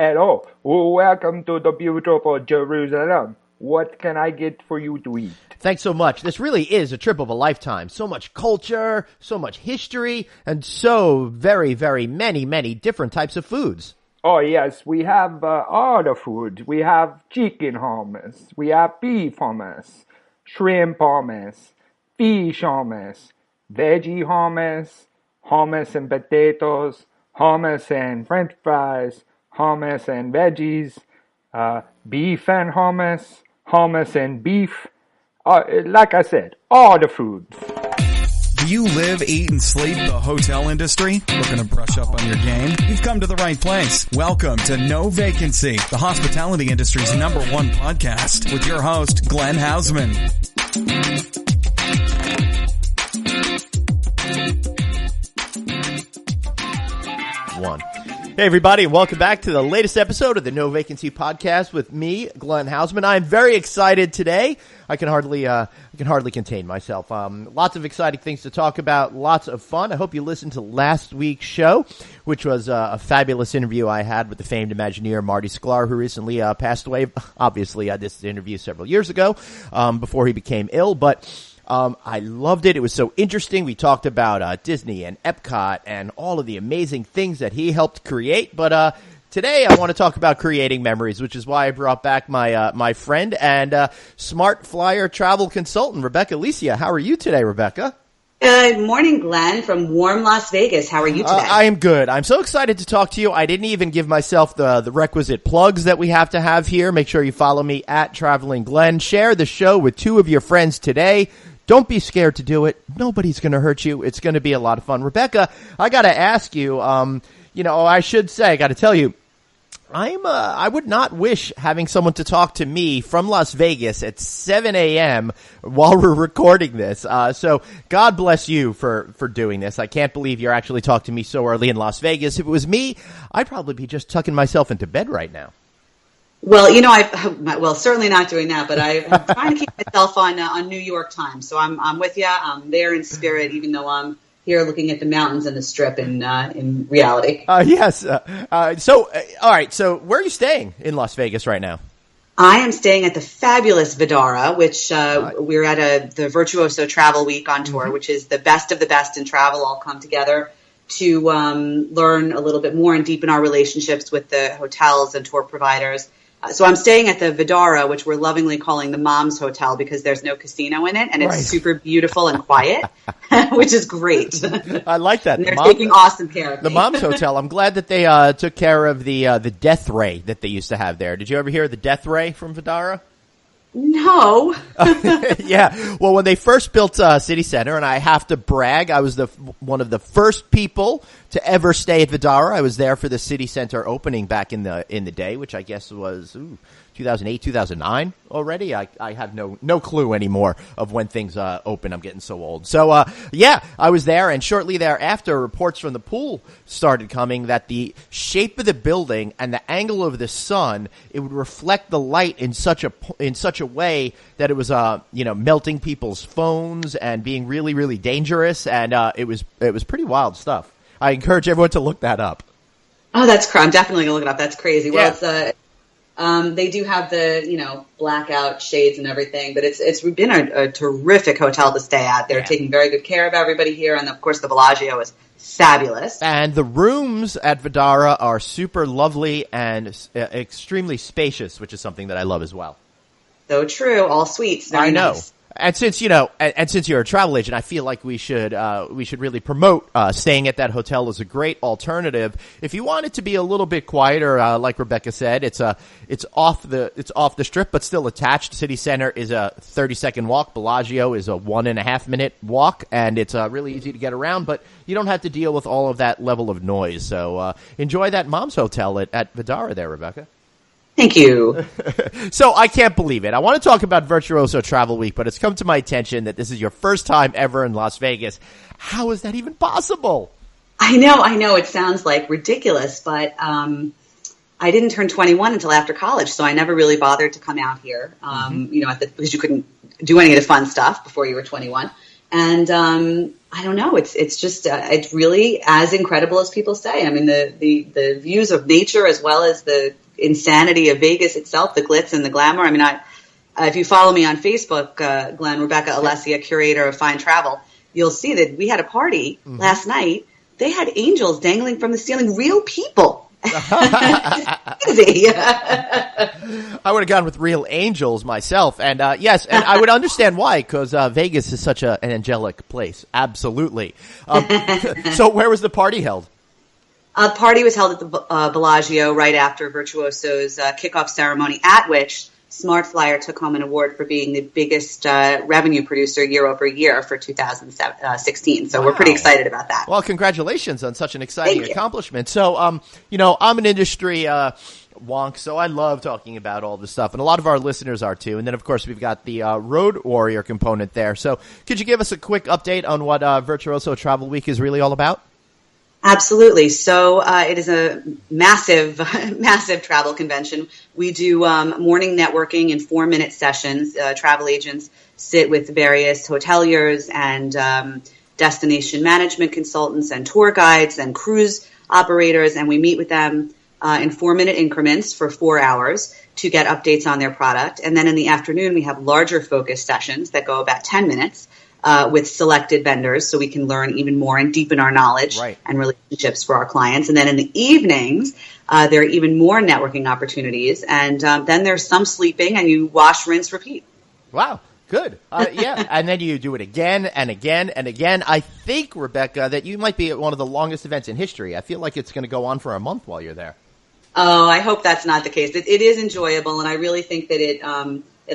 Hello, welcome to the beautiful Jerusalem. What can I get for you to eat? Thanks so much. This really is a trip of a lifetime. So much culture, so much history, and so very, very many different types of foods. Oh yes, we have all the food. We have chicken hummus, we have beef hummus, shrimp hummus, fish hummus, veggie hummus, hummus and potatoes, hummus and french fries, hummus and veggies, beef and hummus, hummus and beef. Like I said, all the foods. Do you live, eat, and sleep the hotel industry? Looking to brush up on your game? You've come to the right place. Welcome to No Vacancy, the hospitality industry's #1 podcast with your host, Glenn Hausman. Hey everybody, and welcome back to the latest episode of the No Vacancy podcast with me, Glenn Hausman. I'm very excited today. I can hardly contain myself. Lots of exciting things to talk about, lots of fun. I hope you listened to last week's show, which was a fabulous interview I had with the famed Imagineer Marty Sklar, who recently passed away. Obviously, this interview several years ago, before he became ill, but I loved it. It was so interesting. We talked about Disney and Epcot and all of the amazing things that he helped create. But today I want to talk about creating memories, which is why I brought back my friend and SmartFlyer travel consultant, Rebecca Alesia. How are you today, Rebecca? Good morning, Glenn, from warm Las Vegas. How are you today? I am good. I'm so excited to talk to you. I didn't even give myself the requisite plugs that we have to have here. Make sure you follow me at Traveling Glenn. Share the show with 2 of your friends today. Don't be scared to do it. Nobody's going to hurt you. It's going to be a lot of fun. Rebecca, I got to ask you, I should say, I got to tell you, I would not wish having someone to talk to me from Las Vegas at 7 a.m. while we're recording this. So God bless you for doing this. I can't believe you're actually talking to me so early in Las Vegas. If it was me, I'd probably be just tucking myself into bed right now. Well, certainly not doing that, but I'm trying to keep myself on New York time. So I'm with you. I'm there in spirit, even though I'm here looking at the mountains and the Strip in reality. Yes. All right. So where are you staying in Las Vegas right now? I am staying at the fabulous Vdara, which we're at the Virtuoso Travel Week on tour, which is the best of the best in travel all come together to learn a little bit more and deepen our relationships with the hotels and tour providers. So I'm staying at the Vdara, which we're lovingly calling the Mom's Hotel because there's no casino in it, and it's super beautiful and quiet, which is great. I like that. And they're taking awesome care of me. The Mom's Hotel. I'm glad that they took care of the death ray that they used to have there. Did you ever hear of the death ray from Vdara? No. Yeah. Well, when they first built City Center, and I have to brag, I was one of the first people to ever stay at Vdara. I was there for the City Center opening back in the day, which I guess was 2008, 2009 already. I have no clue anymore of when things open. I'm getting so old. So I was there, and shortly thereafter, reports from the pool started coming that the shape of the building and the angle of the sun, it would reflect the light in such a way that it was melting people's phones and being really, really dangerous, and it was pretty wild stuff. I encourage everyone to look that up. Oh, that's I'm definitely gonna look it up. That's crazy. Well, yeah. It's they do have the blackout shades and everything, but it's been a terrific hotel to stay at. They're taking very good care of everybody here, and of course the Bellagio is fabulous. And the rooms at Vdara are super lovely and extremely spacious, which is something that I love as well. So true, all suites. Very I know. Nice. And since since you're a travel agent, I feel like we should really promote staying at that hotel as a great alternative. If you want it to be a little bit quieter, like Rebecca said, it's off the Strip, but still attached. City Center is a 30-second walk. Bellagio is a 1.5-minute walk, and it's really easy to get around. But you don't have to deal with all of that level of noise. So enjoy that Mom's Hotel at Vdara there, Rebecca. Thank you. So I can't believe it. I want to talk about Virtuoso Travel Week, but it's come to my attention that this is your first time ever in Las Vegas. How is that even possible? I know. It sounds like ridiculous, but I didn't turn 21 until after college, so I never really bothered to come out here, because you couldn't do any of the fun stuff before you were 21. And I don't know, it's just it's really as incredible as people say. I mean, the views of nature as well as the insanity of Vegas itself, the glitz and the glamour. I mean, if you follow me on Facebook, Glenn, Rebecca Alesia, curator of Fine Travel, you'll see that we had a party last night. They had angels dangling from the ceiling, real people. Easy. I would have gone with real angels myself, and yes, and I would understand why, because Vegas is such an angelic place. Absolutely. So, where was the party held? The party was held at the Bellagio right after Virtuoso's kickoff ceremony, at which SmartFlyer took home an award for being the biggest revenue producer year over year for 2016. So We're pretty excited about that. Well, congratulations on such an exciting accomplishment. So, I'm an industry wonk, so I love talking about all this stuff, and a lot of our listeners are too. And then, of course, we've got the Road Warrior component there. So could you give us a quick update on what Virtuoso Travel Week is really all about? Absolutely. So it is a massive, massive travel convention. We do morning networking in 4-minute sessions. Travel agents sit with various hoteliers and destination management consultants and tour guides and cruise operators, and we meet with them in 4-minute increments for 4 hours to get updates on their product. And then in the afternoon, we have larger focus sessions that go about 10 minutes. With selected vendors, so we can learn even more and deepen our knowledge and relationships for our clients. And then in the evenings, there are even more networking opportunities. And then there's some sleeping, and you wash, rinse, repeat. Wow. Good. Yeah. And then you do it again and again and again. I think, Rebecca, that you might be at one of the longest events in history. I feel like it's going to go on for a month while you're there. Oh, I hope that's not the case. It is enjoyable, and I really think that it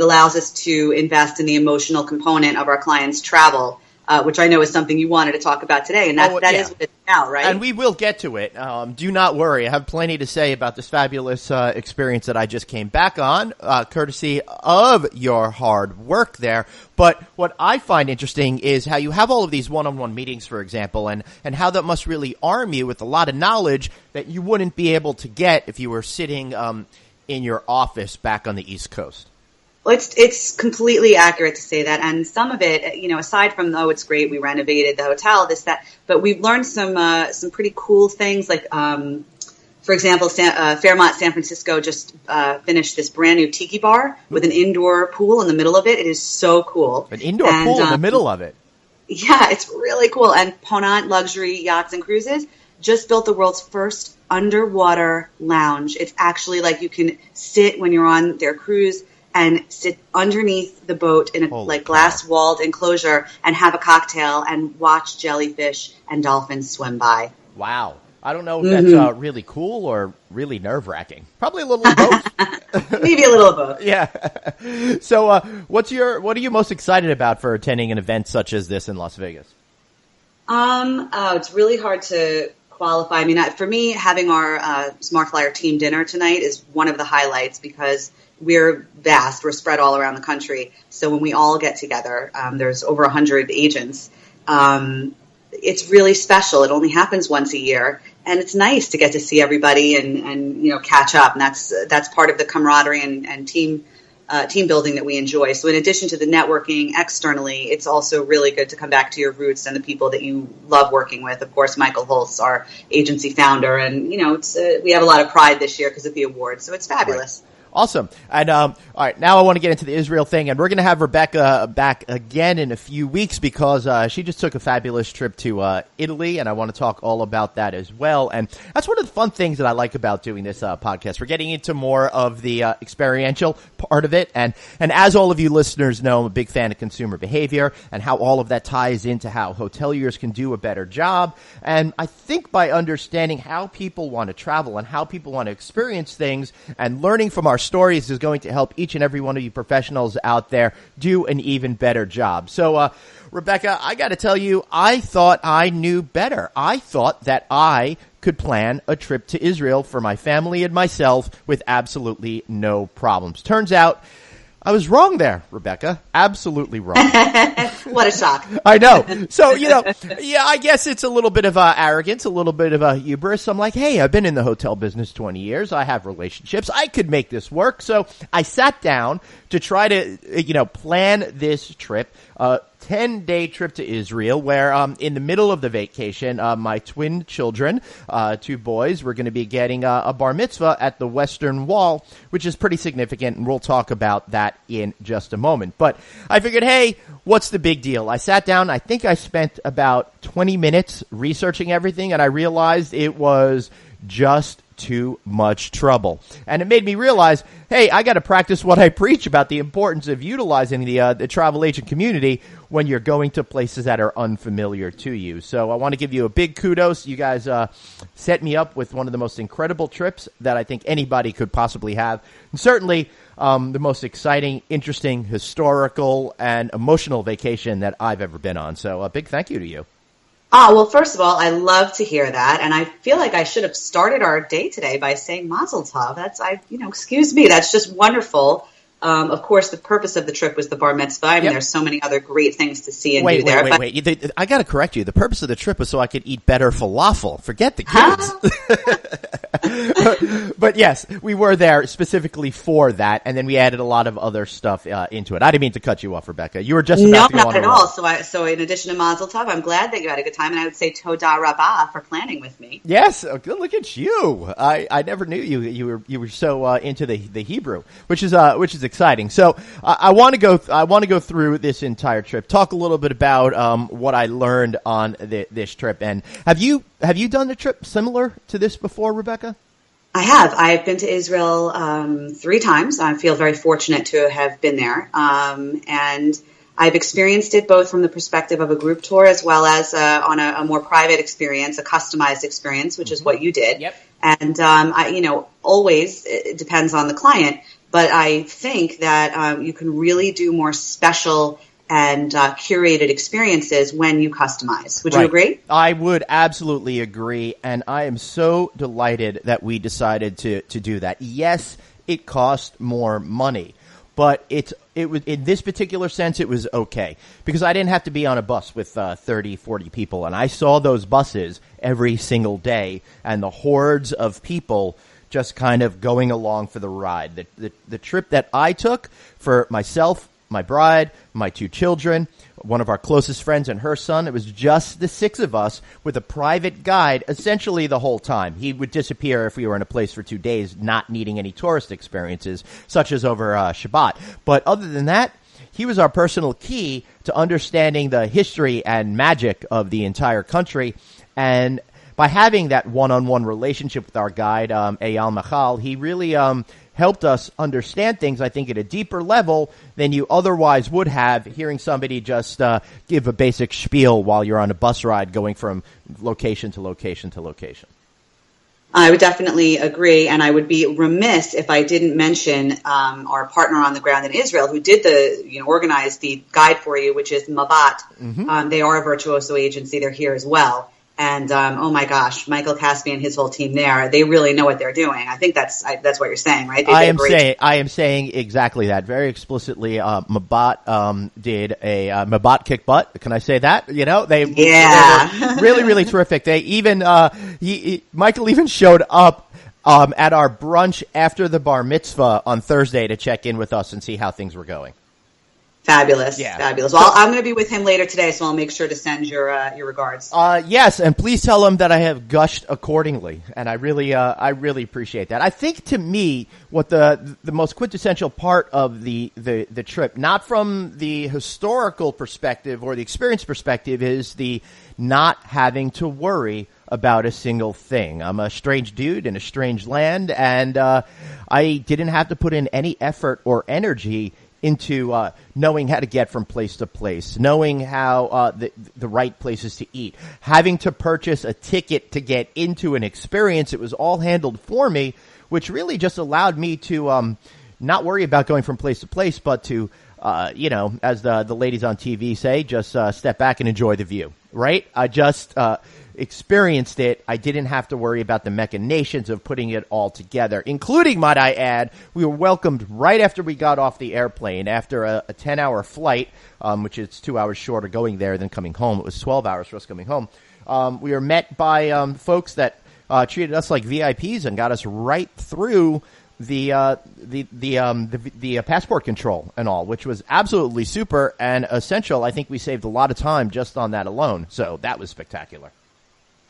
allows us to invest in the emotional component of our clients' travel, which I know is something you wanted to talk about today, and that is what it's about, right? And we will get to it. Do not worry. I have plenty to say about this fabulous experience that I just came back on, courtesy of your hard work there. But what I find interesting is how you have all of these one-on-one meetings, for example, and how that must really arm you with a lot of knowledge that you wouldn't be able to get if you were sitting in your office back on the East Coast. Well, it's completely accurate to say that, and some of it, aside from it's great, we renovated the hotel, this, that, but we've learned some pretty cool things. Like, for example, Fairmont San Francisco just finished this brand new tiki bar with an indoor pool in the middle of it. It is so cool. An indoor pool in the middle of it. Yeah, it's really cool. And Ponant Luxury Yachts and Cruises just built the world's first underwater lounge. It's actually like you can sit when you're on their cruise and sit underneath the boat in a glass-walled enclosure and have a cocktail and watch jellyfish and dolphins swim by. Wow. I don't know if that's really cool or really nerve-wracking. Probably a little of both. Maybe a little of both. Yeah. So what are you most excited about for attending an event such as this in Las Vegas? It's really hard to qualify. I mean, for me, having our SmartFlyer team dinner tonight is one of the highlights because we're vast. We're spread all around the country. So when we all get together, there's over 100 agents. It's really special. It only happens once a year, and it's nice to get to see everybody and catch up. And that's part of the camaraderie and team building that we enjoy. So in addition to the networking externally, it's also really good to come back to your roots and the people that you love working with. Of course, Michael Holtz, our agency founder, and we have a lot of pride this year because of the awards. So it's fabulous. Right. Awesome. And all right, now I want to get into the Israel thing, and we're going to have Rebecca back again in a few weeks because she just took a fabulous trip to Italy, and I want to talk all about that as well. And that's one of the fun things that I like about doing this podcast. We're getting into more of the experiential part of it, and as all of you listeners know, I'm a big fan of consumer behavior and how all of that ties into how hoteliers can do a better job. And I think by understanding how people want to travel and how people want to experience things and learning from our stories is going to help each and every one of you professionals out there do an even better job. So, Rebecca, I got to tell you, I thought I knew better. I thought that I could plan a trip to Israel for my family and myself with absolutely no problems. Turns out I was wrong there, Rebecca. Absolutely wrong. What a shock. I know. So, I guess it's a little bit of arrogance, a little bit of hubris. I'm like, hey, I've been in the hotel business 20 years. I have relationships. I could make this work. So I sat down to try to, plan this trip to 10-day trip to Israel where in the middle of the vacation, my twin children, 2 boys, were going to be getting a bar mitzvah at the Western Wall, which is pretty significant, and we'll talk about that in just a moment. But I figured, hey, what's the big deal? I sat down. I think I spent about 20 minutes researching everything, and I realized it was just too much trouble. And it made me realize, hey, I got to practice what I preach about the importance of utilizing the travel agent community when you're going to places that are unfamiliar to you. So I want to give you a big kudos. You guys set me up with one of the most incredible trips that I think anybody could possibly have. And certainly the most exciting, interesting, historical, and emotional vacation that I've ever been on. So a big thank you to you. Oh, well, first of all, I love to hear that. And I feel like I should have started our day today by saying Mazel Tov. Excuse me. That's just wonderful. Of course, the purpose of the trip was the bar mitzvah. I mean, there's so many other great things to see and do there. Wait. I got to correct you. The purpose of the trip was so I could eat better falafel. Forget the kids. But yes, we were there specifically for that, and then we added a lot of other stuff into it. I didn't mean to cut you off, Rebecca. You were just about to go on. No, not at all. So in addition to Mazel Tov, I'm glad that you had a good time, and I would say Toda Rabbah for planning with me. Yes, good. Look at you. I never knew you were so into the Hebrew, which is exciting. So I want to go through this entire trip. Talk a little bit about what I learned on this trip. And have you done a trip similar to this before, Rebecca? I have. I've been to Israel 3 times. I feel very fortunate to have been there. And I've experienced it both from the perspective of a group tour as well as on a more private experience, a customized experience, which is what you did. Yep. And always it depends on the client, but I think that you can really do more special and curated experiences when you customize. Would you agree? I would absolutely agree, and I am so delighted that we decided to do that. Yes, it cost more money, but it was, in this particular sense, it was okay, because I didn't have to be on a bus with 30, 40 people, and I saw those buses every single day, and the hordes of people just kind of going along for the ride. The trip that I took for myself, my bride, my 2 children, one of our closest friends and her son, it was just the 6 of us with a private guide essentially the whole time. He would disappear if we were in a place for 2 days, not needing any tourist experiences, such as over Shabbat. But other than that, he was our personal key to understanding the history and magic of the entire country. And by having that one-on-one relationship with our guide, Eyal Machal, he really helped us understand things, I think, at a deeper level than you otherwise would have hearing somebody just give a basic spiel while you're on a bus ride going from location to location to location. I would definitely agree, and I would be remiss if I didn't mention our partner on the ground in Israel who did organize the guide for you, which is Mabat. Mm-hmm. They are a virtuoso agency. They're here as well. And, oh my gosh, Michael Caspi and his whole team there, they really know what they're doing. I think that's what you're saying, right? I am saying exactly that. Very explicitly, Mabat, did a, Mabat kick butt. Can I say that? They were really, really terrific. They even, Michael even showed up, at our brunch after the bar mitzvah on Thursday to check in with us and see how things were going. Fabulous. Yeah. Fabulous. Well, I'm going to be with him later today, so I'll make sure to send your regards. Yes, and please tell him that I have gushed accordingly, and I really appreciate that. I think, to me, what the most quintessential part of the trip, not from the historical perspective or the experience perspective, is the not having to worry about a single thing. I'm a strange dude in a strange land, and I didn't have to put in any effort or energy into knowing how to get from place to place, knowing how the right places to eat, having to purchase a ticket to get into an experience. It was all handled for me, which really just allowed me to not worry about going from place to place, but to, as the ladies on TV say, just step back and enjoy the view, right? I just experienced it. I didn't have to worry about the machinations of putting it all together, including, might I add, we were welcomed right after we got off the airplane after a 10-hour flight, which is 2 hours shorter going there than coming home. It was 12 hours for us coming home. We were met by folks that treated us like VIPs and got us right through the passport control and all, which was absolutely super and essential. I think we saved a lot of time just on that alone. So that was spectacular.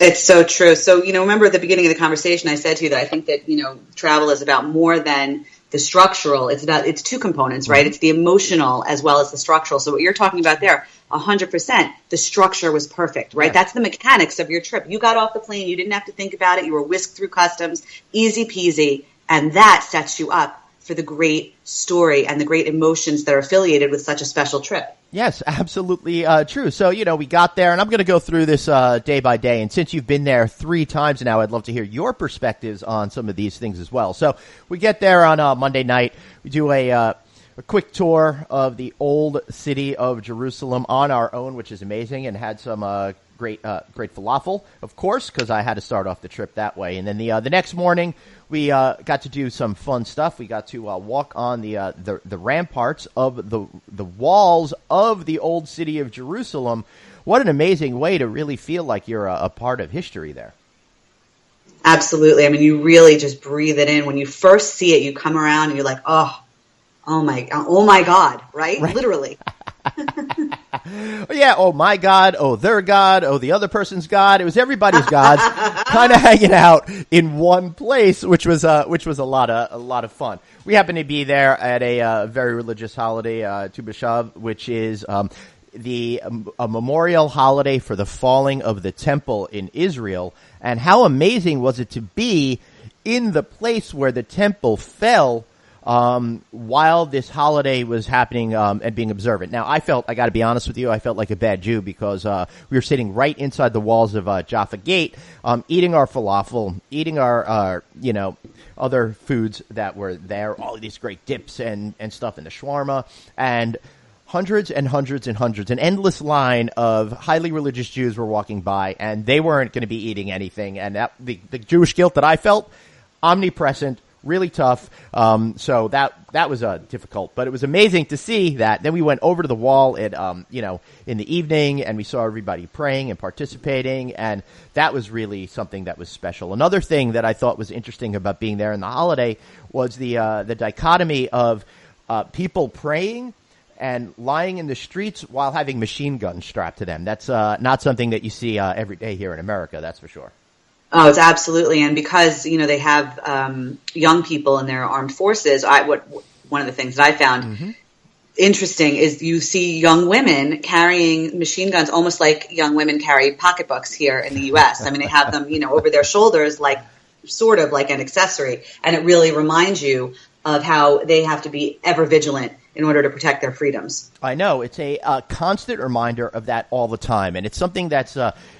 It's so true. So, remember at the beginning of the conversation, I said to you that I think that, travel is about more than the structural. It's two components, right? It's the emotional as well as the structural. So what you're talking about there, 100%, the structure was perfect, right? Yeah. That's the mechanics of your trip. You got off the plane. You didn't have to think about it. You were whisked through customs, easy peasy. And that sets you up for the great story and the great emotions that are affiliated with such a special trip. Yes, absolutely true. So, we got there, and I'm going to go through this day by day. And since you've been there 3 times now, I'd love to hear your perspectives on some of these things as well. So we get there on Monday night. We do a quick tour of the old city of Jerusalem on our own, which is amazing, and had some great falafel, of course, because I had to start off the trip that way. And then the next morning, we got to do some fun stuff. We got to walk on the ramparts of the walls of the old city of Jerusalem. What an amazing way to really feel like you're a part of history there. Absolutely. I mean, you really just breathe it in. When you first see it, you come around and you're like, oh my God, right? Literally. Yeah, oh my God, oh their God, oh the other person's God. It was everybody's gods kind of hanging out in one place, which was a lot of fun. We happened to be there at a very religious holiday, Tu B'Shav, which is a memorial holiday for the falling of the temple in Israel. And how amazing was it to be in the place where the temple fell while this holiday was happening and being observant. Now, I got to be honest with you, I felt like a bad Jew because we were sitting right inside the walls of Jaffa Gate, eating our falafel, eating our other foods that were there, all of these great dips and stuff in the shawarma, and hundreds and hundreds and hundreds, an endless line of highly religious Jews were walking by, and they weren't going to be eating anything. And the Jewish guilt that I felt, omnipresent, really tough. So that was difficult, but it was amazing to see that. Then we went over to the wall at, in the evening, and we saw everybody praying and participating, and that was really something that was special. Another thing that I thought was interesting about being there in the holiday was the dichotomy of people praying and lying in the streets while having machine guns strapped to them. That's not something that you see every day here in America, that's for sure. Oh, it's absolutely. And because, they have young people in their armed forces, one of the things that I found interesting is you see young women carrying machine guns almost like young women carry pocketbooks here in the U.S. I mean, they have them, over their shoulders, like sort of like an accessory. And it really reminds you of how they have to be ever vigilant in order to protect their freedoms. I know. It's a constant reminder of that all the time. And it's something that's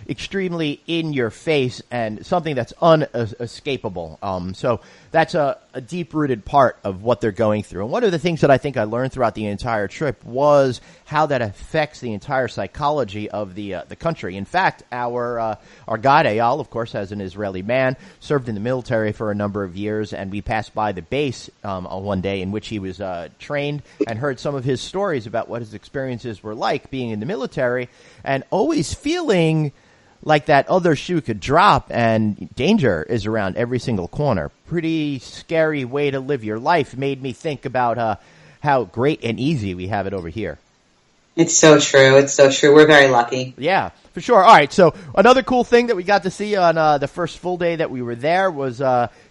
extremely in your face and something that's unescapable. So that's a deep-rooted part of what they're going through. And one of the things that I think I learned throughout the entire trip was how that affects the entire psychology of the country. In fact, our guide, Eyal, of course, as an Israeli man, served in the military for a number of years, and we passed by the base one day in which he was trained and heard some of his stories about what his experiences were like being in the military, and always feeling like that other shoe could drop and danger is around every single corner. Pretty scary way to live your life. Made me think about how great and easy we have it over here. It's so true. It's so true. We're very lucky. Yeah, for sure. All right, so another cool thing that we got to see on the first full day that we were there was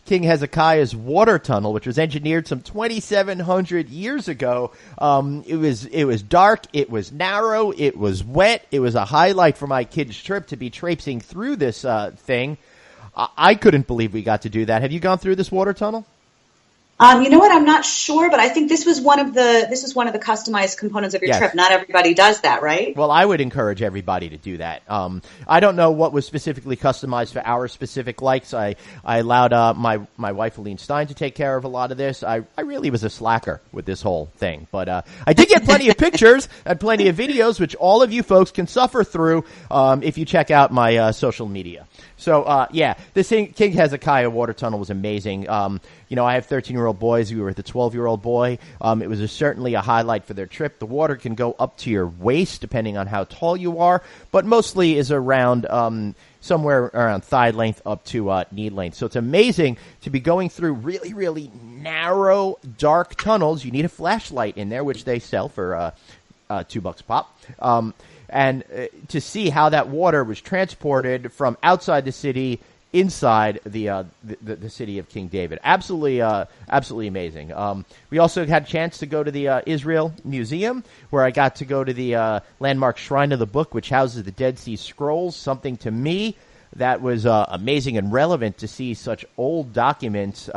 King Hezekiah's water tunnel, which was engineered some 2,700 years ago. It was dark, it was narrow, it was wet. It was a highlight for my kids' trip to be traipsing through this thing. I couldn't believe we got to do that. Have you gone through this water tunnel? You know what? I'm not sure, but I think this was one of the customized components of your trip. Not everybody does that, right? Well, I would encourage everybody to do that. I don't know what was specifically customized for our specific likes. I allowed my wife Aline Stein to take care of a lot of this. I really was a slacker with this whole thing, but I did get plenty of pictures and plenty of videos, which all of you folks can suffer through if you check out my social media. So, this King Hezekiah water tunnel was amazing. I have 13-year-old 13-year-old boys. We were with a 12-year-old boy. It was certainly a highlight for their trip. The water can go up to your waist, depending on how tall you are, but mostly is around somewhere around thigh length up to knee length. So it's amazing to be going through really, really narrow, dark tunnels. You need a flashlight in there, which they sell for $2 a pop. And to see how that water was transported from outside the city inside the city of King David. Absolutely amazing. We also had a chance to go to the Israel Museum, where I got to go to the landmark Shrine of the Book, which houses the Dead Sea Scrolls, something to me that was amazing and relevant to see such old documents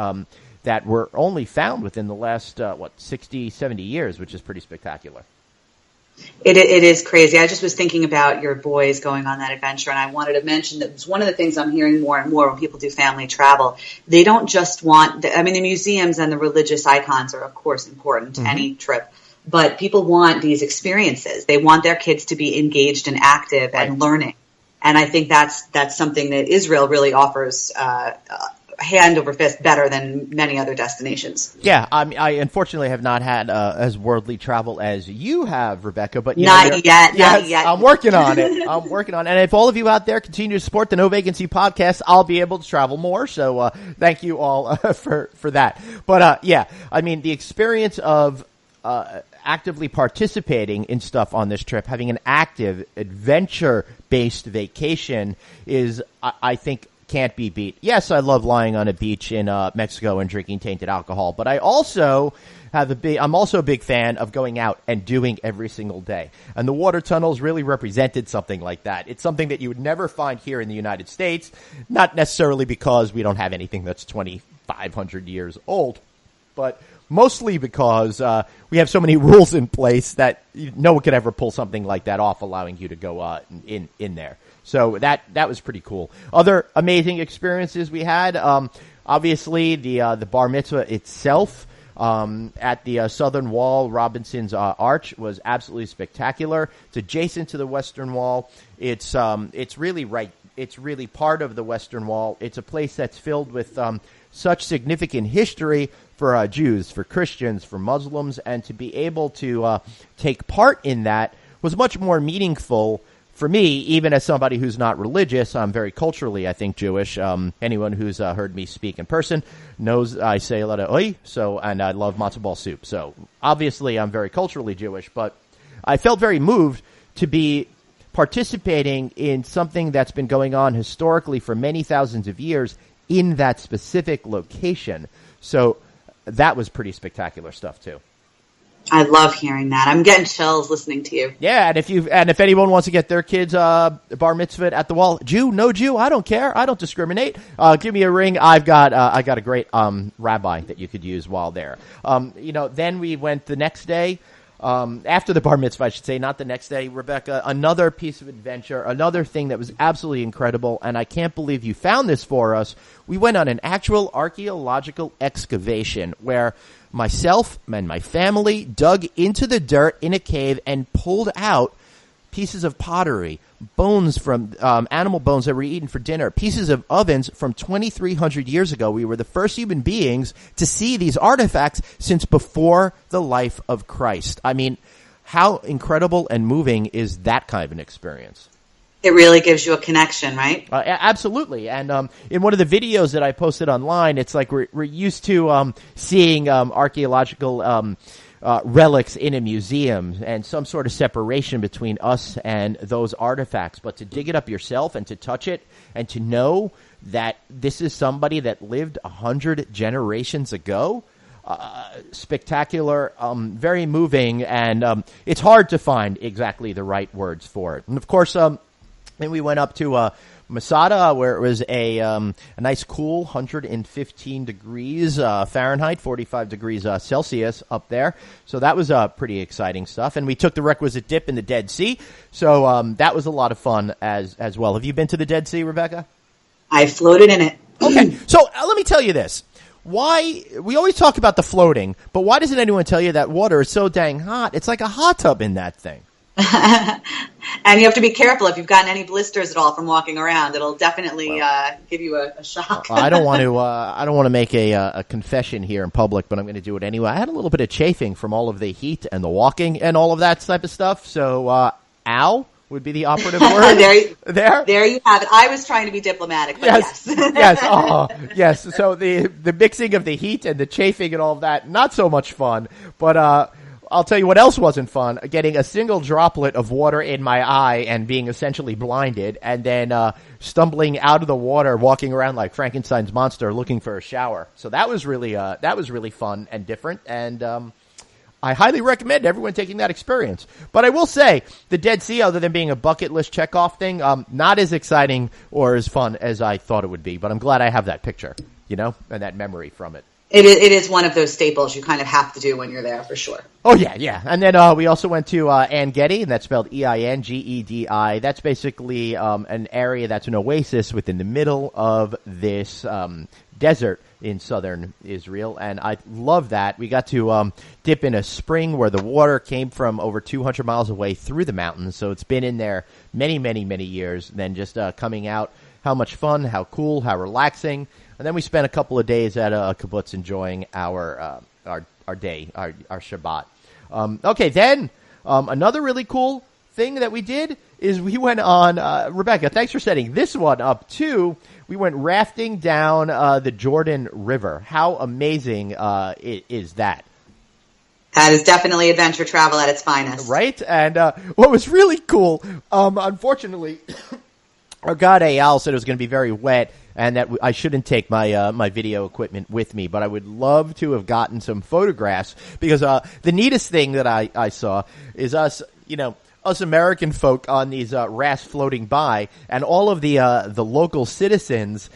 that were only found within the last, 60, 70 years, which is pretty spectacular. It is crazy. I just was thinking about your boys going on that adventure, and I wanted to mention that it's one of the things I'm hearing more and more when people do family travel. They don't just want, the museums and the religious icons are, of course, important to any trip, but people want these experiences. They want their kids to be engaged and active and learning. And I think that's something that Israel really offers hand over fist better than many other destinations. Yeah, I unfortunately have not had as worldly travel as you have, Rebecca. But not yet. I'm working on it. And if all of you out there continue to support the No Vacancy podcast, I'll be able to travel more. So thank you all for that. But the experience of actively participating in stuff on this trip, having an active adventure-based vacation is, I think, can't be beat. Yes, I love lying on a beach in Mexico and drinking tainted alcohol, but I'm also a big fan of going out and doing every single day. And the water tunnels really represented something like that. It's something that you would never find here in the United States, not necessarily because we don't have anything that's 2,500 years old, but mostly because we have so many rules in place that no one could ever pull something like that off, allowing you to go in there. So that was pretty cool. Other amazing experiences we had, obviously the bar mitzvah itself at the southern wall, Robinson's Arch, was absolutely spectacular. It's adjacent to the Western Wall. It's really right. It's really part of the Western Wall. It's a place that's filled with such significant history for Jews, for Christians, for Muslims, and to be able to take part in that was much more meaningful for me, even as somebody who's not religious. I'm very culturally, I think, Jewish. Anyone who's heard me speak in person knows I say a lot of oi, and I love matzo ball soup. So obviously I'm very culturally Jewish, but I felt very moved to be participating in something that's been going on historically for many thousands of years in that specific location. So that was pretty spectacular stuff too. I love hearing that. I'm getting chills listening to you. Yeah, and if anyone wants to get their kids bar mitzvah at the wall, Jew, no Jew, I don't care. I don't discriminate. Give me a ring. I got a great rabbi that you could use while there. Then we went the next day. After the bar mitzvah, I should say, not the next day, Rebecca, another piece of adventure, another thing that was absolutely incredible, and I can't believe you found this for us. We went on an actual archaeological excavation where myself and my family dug into the dirt in a cave and pulled out pieces of pottery, bones from animal bones that were eaten for dinner, pieces of ovens from 2,300 years ago. We were the first human beings to see these artifacts since before the life of Christ. I mean, how incredible and moving is that kind of an experience? It really gives you a connection, right? Absolutely. And in one of the videos that I posted online, it's like we're used to seeing archaeological relics in a museum and some sort of separation between us and those artifacts. But to dig it up yourself and to touch it and to know that this is somebody that lived 100 generations ago, spectacular, very moving, and it's hard to find exactly the right words for it. And of course, then we went up to Masada, where it was a nice cool 115 degrees Fahrenheit, 45 degrees Celsius up there. So that was pretty exciting stuff. And we took the requisite dip in the Dead Sea. So that was a lot of fun as well. Have you been to the Dead Sea, Rebecca? I floated in it. Okay. So let me tell you this. Why we always talk about the floating, but why doesn't anyone tell you that water is so dang hot? It's like a hot tub in that thing. And you have to be careful if you've gotten any blisters at all from walking around. It'll definitely give you a shock. I don't want to make a confession here in public, but I'm going to do it anyway. I had a little bit of chafing from all of the heat and the walking and all of that type of stuff. So, ow would be the operative word. There you have it. I was trying to be diplomatic, but yes. Yes. Oh, yes. So the mixing of the heat and the chafing and all of that, not so much fun. But I'll tell you what else wasn't fun. Getting a single droplet of water in my eye and being essentially blinded, and then stumbling out of the water, walking around like Frankenstein's monster looking for a shower. So that was really fun and different, and I highly recommend everyone taking that experience. But I will say, the Dead Sea, other than being a bucket list checkoff thing, not as exciting or as fun as I thought it would be. But I'm glad I have that picture, and that memory from it. It is one of those staples you kind of have to do when you're there, for sure. Oh, yeah. And then we also went to En-Gedi, and that's spelled Eingedi. That's basically an area that's an oasis within the middle of this desert in southern Israel, and I love that. We got to dip in a spring where the water came from over 200 miles away through the mountains, so it's been in there many, many, many years. And then just coming out, how much fun, how cool, how relaxing. And then we spent a couple of days at a kibbutz enjoying our day, our Shabbat. Okay, then another really cool thing that we did is we went on, Rebecca, thanks for setting this one up too. We went rafting down the Jordan River. How amazing is that? That is definitely adventure travel at its finest. Right? And what was really cool, unfortunately, our guide Eyal said it was going to be very wet and that I shouldn't take my my video equipment with me, but I would love to have gotten some photographs because the neatest thing that I saw is us American folk on these rafts floating by, and all of the local citizens,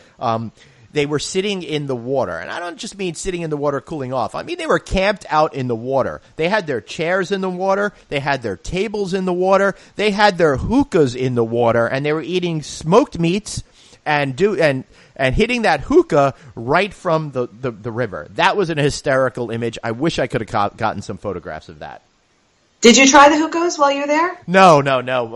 they were sitting in the water. And I don't just mean sitting in the water cooling off. I mean they were camped out in the water. They had their chairs in the water. They had their tables in the water. They had their hookahs in the water, and they were eating smoked meats and hitting that hookah right from the river. That was an hysterical image. I wish I could have gotten some photographs of that. Did you try the hookahs while you were there? No.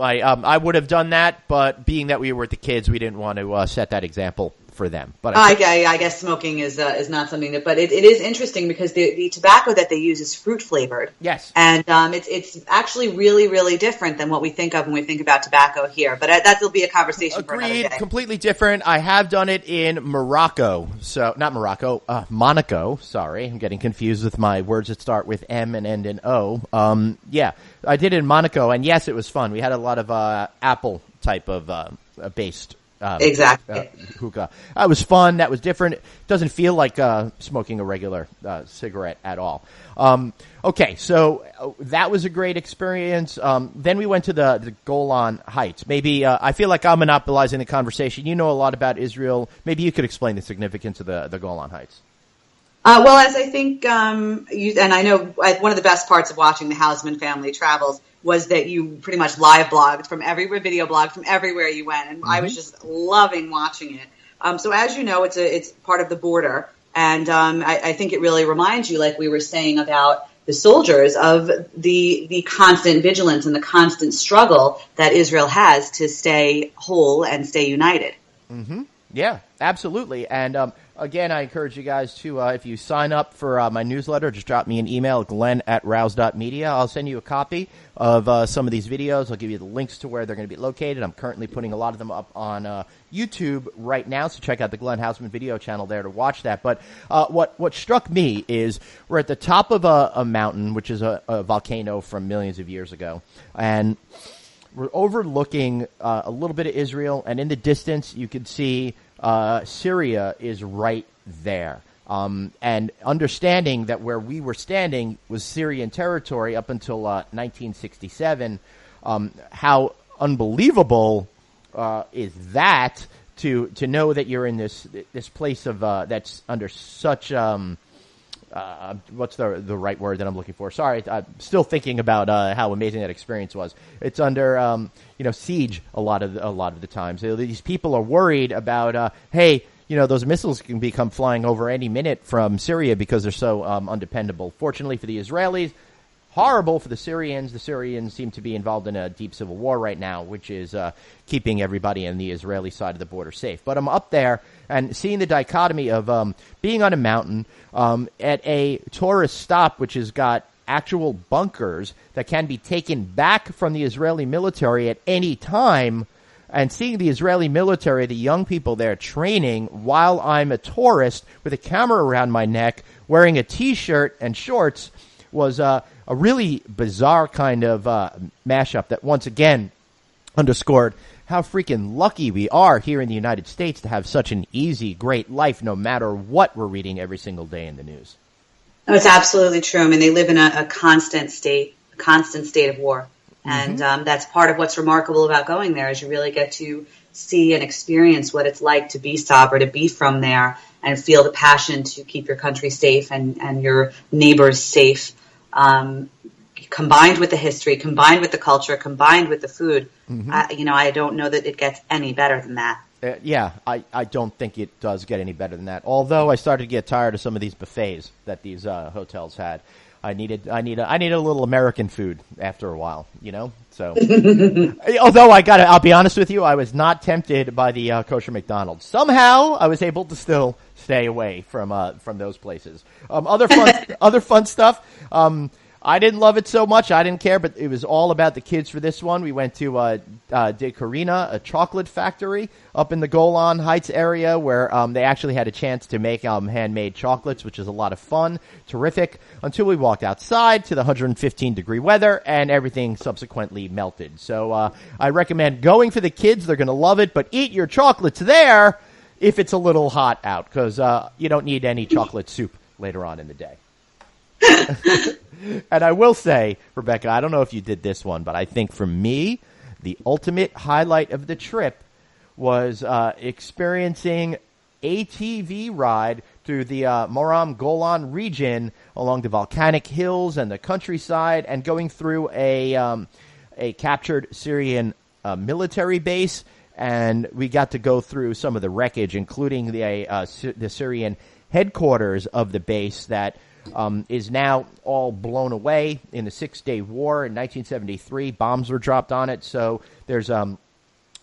I would have done that, but being that we were with the kids, we didn't want to set that example for them. But I guess smoking is not something that, but it is interesting because the tobacco that they use is fruit flavored. Yes, and it's actually really, really different than what we think of when we think about tobacco here. But that'll be a conversation for another day. Completely different. I have done it in Morocco, so not Morocco, Monaco. Sorry, I'm getting confused with my words that start with M and end in O. Yeah, I did it in Monaco, and yes, it was fun. We had a lot of apple type of based. Exactly. Hookah. It was fun. That was different. It doesn't feel like smoking a regular cigarette at all. Okay, so that was a great experience. Then we went to the Golan Heights. Maybe I feel like I'm monopolizing the conversation. You know a lot about Israel. Maybe you could explain the significance of the Golan Heights. Well, as I think, and I know one of the best parts of watching the Hausman family travels was that you pretty much live blogged from video blog from everywhere you went, and I was just loving watching it. So as you know, it's part of the border, and I think it really reminds you, like we were saying about the soldiers, of the constant vigilance and the constant struggle that Israel has to stay whole and stay united. Mm-hmm. Yeah, absolutely. And again, I encourage you guys to, if you sign up for my newsletter, just drop me an email at glenn@rouse.media. I'll send you a copy of some of these videos. I'll give you the links to where they're going to be located. I'm currently putting a lot of them up on YouTube right now, so check out the Glenn Hausman video channel there to watch that. But what struck me is we're at the top of a mountain, which is a volcano from millions of years ago, and we're overlooking a little bit of Israel, and in the distance you can see Syria is right there. And understanding that where we were standing was Syrian territory up until 1967, how unbelievable is that to know that you're in this place of that's under such what's the right word that I'm looking for? Sorry, I'm still thinking about how amazing that experience was. It's under siege a lot of the times. So these people are worried about hey, those missiles can come flying over any minute from Syria because they're so undependable. Fortunately for the Israelis, horrible for the Syrians. The Syrians seem to be involved in a deep civil war right now, which is keeping everybody on the Israeli side of the border safe. But I'm up there and seeing the dichotomy of being on a mountain at a tourist stop, which has got actual bunkers that can be taken back from the Israeli military at any time, and seeing the Israeli military, the young people there training while I'm a tourist with a camera around my neck, wearing a T-shirt and shorts, was a really bizarre kind of mashup that once again underscored how freaking lucky we are here in the United States to have such an easy, great life no matter what we're reading every single day in the news. No, it's absolutely true. I mean, they live in a constant state of war. And that's part of what's remarkable about going there, is you really get to see and experience what it's like to be Sabra, to be from there, and feel the passion to keep your country safe and your neighbors safe. Combined with the history, combined with the culture, combined with the food, I don't know that it gets any better than that. I don't think it does get any better than that. Although I started to get tired of some of these buffets that these hotels had. I needed a little American food after a while, So, although I'll be honest with you, I was not tempted by the kosher McDonald's. Somehow, I was able to still stay away from those places. Other fun stuff. I didn't love it so much. I didn't care, but it was all about the kids for this one. We went to De Karina, a chocolate factory up in the Golan Heights area, where they actually had a chance to make handmade chocolates, which is a lot of fun, terrific, until we walked outside to the 115-degree weather, and everything subsequently melted. So I recommend going for the kids. They're going to love it, but eat your chocolates there if it's a little hot out, because you don't need any chocolate soup later on in the day. And I will say, Rebecca, I don't know if you did this one, but I think for me, the ultimate highlight of the trip was experiencing ATV ride through the Moram Golan region along the volcanic hills and the countryside, and going through a captured Syrian military base. And we got to go through some of the wreckage, including the Syrian headquarters of the base that is now all blown away in the 6-Day War in 1973. Bombs were dropped on it, so there's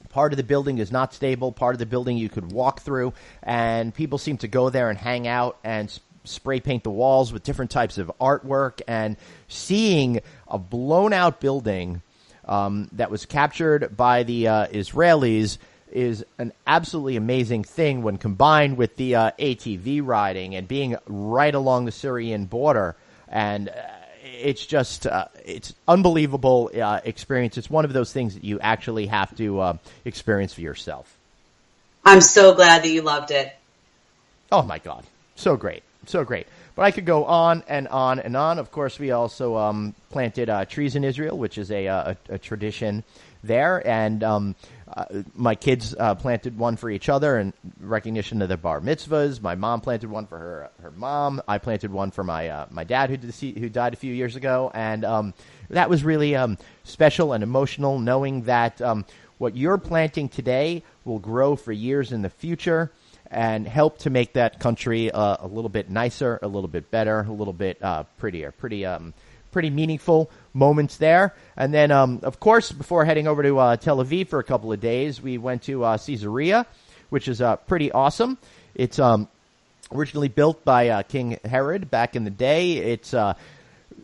part of the building is not stable, part of the building you could walk through, and people seem to go there and hang out and spray paint the walls with different types of artwork. And seeing a blown-out building that was captured by the Israelis is an absolutely amazing thing when combined with the ATV riding and being right along the Syrian border. And it's just it's unbelievable experience. It's one of those things that you actually have to experience for yourself. I'm so glad that you loved it. Oh, my God. So great. So great. But I could go on and on and on. Of course, we also planted trees in Israel, which is a tradition there. And my kids planted one for each other in recognition of their bar mitzvahs. My mom planted one for her mom. I planted one for my dad who died a few years ago. And that was really special and emotional, knowing that what you're planting today will grow for years in the future and help to make that country a little bit nicer, a little bit better, a little bit prettier. Pretty meaningful moments there. And then, of course, before heading over to Tel Aviv for a couple of days, we went to Caesarea, which is pretty awesome. It's originally built by King Herod back in the day. It's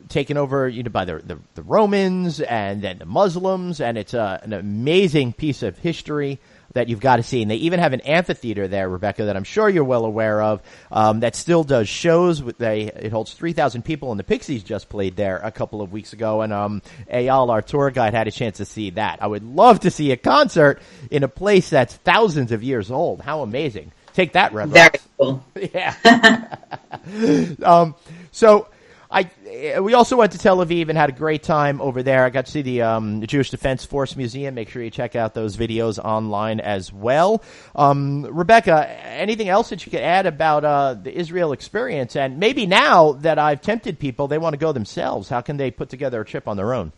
taken over by the Romans and then the Muslims, and it's an amazing piece of history that you've got to see. And they even have an amphitheater there, Rebecca, that I'm sure you're well aware of, that still does shows. It holds 3,000 people, and the Pixies just played there a couple of weeks ago, and Eyal, our tour guide, had a chance to see that. I would love to see a concert in a place that's thousands of years old. How amazing. Take that, Rebecca. Very cool. Yeah. So we also went to Tel Aviv and had a great time over there. I got to see the Jewish Defense Force Museum. Make sure you check out those videos online as well. Rebecca, anything else that you could add about the Israel experience? And maybe now that I've tempted people, they want to go themselves. How can they put together a trip on their own?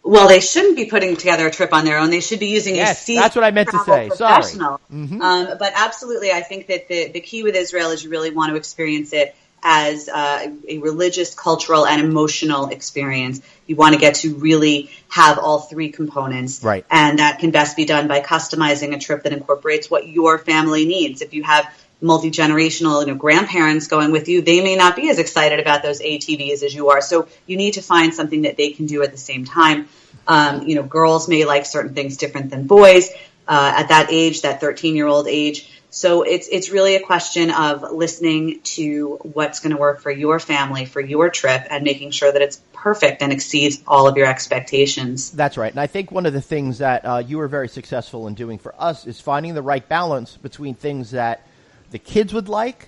Well, they shouldn't be putting together a trip on their own. They should be using a seasoned that's what I meant to say. professional. Sorry. But absolutely, I think that the key with Israel is you really want to experience it as a religious, cultural, and emotional experience. You want to get to really have all three components. Right. And that can best be done by customizing a trip that incorporates what your family needs. If you have multi-generational grandparents going with you, they may not be as excited about those ATVs as you are. So you need to find something that they can do at the same time. Girls may like certain things different than boys at that age, that 13-year-old age. So it's really a question of listening to what's going to work for your family, for your trip, and making sure that it's perfect and exceeds all of your expectations. That's right. And I think one of the things that you were very successful in doing for us is finding the right balance between things that the kids would like,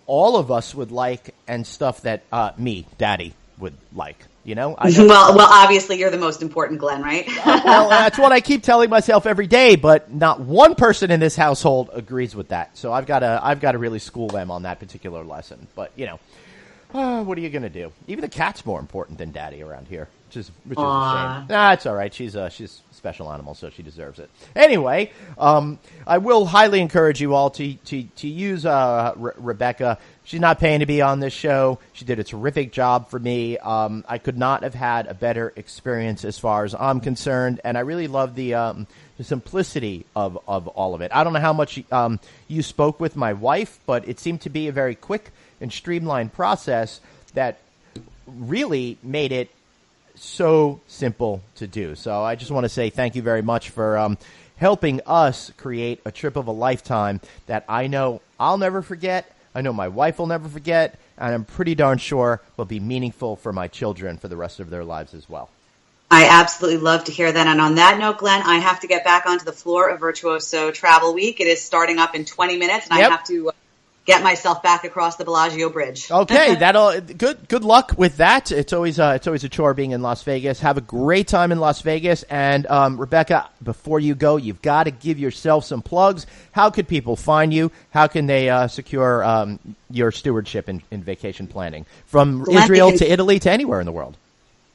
all of us would like, and stuff that me, Daddy, would like. Well, obviously you're the most important, Glenn, right? Well, that's what I keep telling myself every day, but not one person in this household agrees with that. So I've got to really school them on that particular lesson. But what are you going to do? Even the cat's more important than Daddy around here, which is a shame. It's all right. She's a special animal, so she deserves it. Anyway, I will highly encourage you all to use Rebecca. She's not paying to be on this show. She did a terrific job for me. I could not have had a better experience as far as I'm concerned, and I really love the simplicity of all of it. I don't know how much you spoke with my wife, but it seemed to be a very quick and streamlined process that really made it so simple to do. So I just want to say thank you very much for helping us create a trip of a lifetime that I know I'll never forget. I know my wife will never forget, and I'm pretty darn sure will be meaningful for my children for the rest of their lives as well. I absolutely love to hear that. And on that note, Glenn, I have to get back onto the floor of Virtuoso Travel Week. It is starting up in 20 minutes, and I have to get myself back across the Bellagio Bridge. Okay, good luck with that. It's always a chore being in Las Vegas. Have a great time in Las Vegas. And Rebecca, before you go, you've got to give yourself some plugs. How could people find you? How can they secure your stewardship in vacation planning from Israel to Italy to anywhere in the world?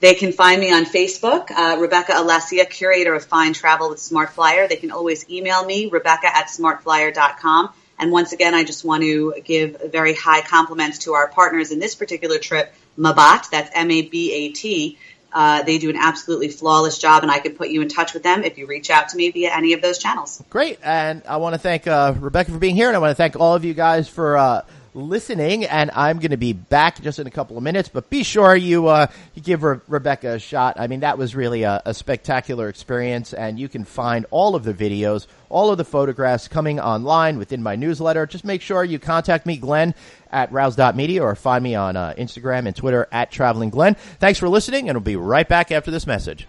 They can find me on Facebook, Rebecca Alesia, curator of Fine Travel with SmartFlyer. They can always email me, Rebecca@smartflyer.com. And once again, I just want to give very high compliments to our partners in this particular trip, Mabat, that's M-A-B-A-T. They do an absolutely flawless job, and I can put you in touch with them if you reach out to me via any of those channels. Great. And I want to thank Rebecca for being here, and I want to thank all of you guys for listening, and I'm going to be back just in a couple of minutes, but be sure you give Rebecca a shot. I mean, that was really a spectacular experience, and you can find all of the videos, all of the photographs coming online within my newsletter. Just make sure you contact me, Glenn, at rouse.media, or find me on Instagram and Twitter at Traveling Glenn. Thanks for listening, and we'll be right back after this message.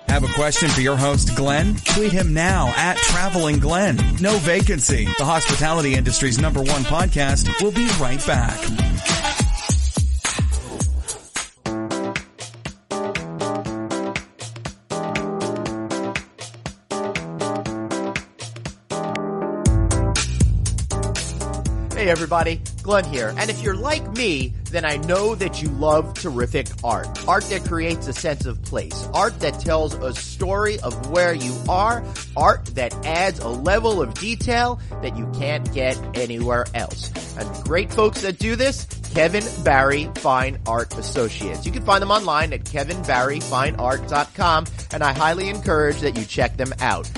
Have a question for your host, Glenn? Tweet him now at Traveling Glenn. No Vacancy, the hospitality industry's #1 podcast. We'll be right back. Hey everybody, Glenn here. And if you're like me, then I know that you love terrific art. Art that creates a sense of place. Art that tells a story of where you are. Art that adds a level of detail that you can't get anywhere else. And great folks that do this, Kevin Barry Fine Art Associates. You can find them online at kevinbarryfineart.com, and I highly encourage that you check them out.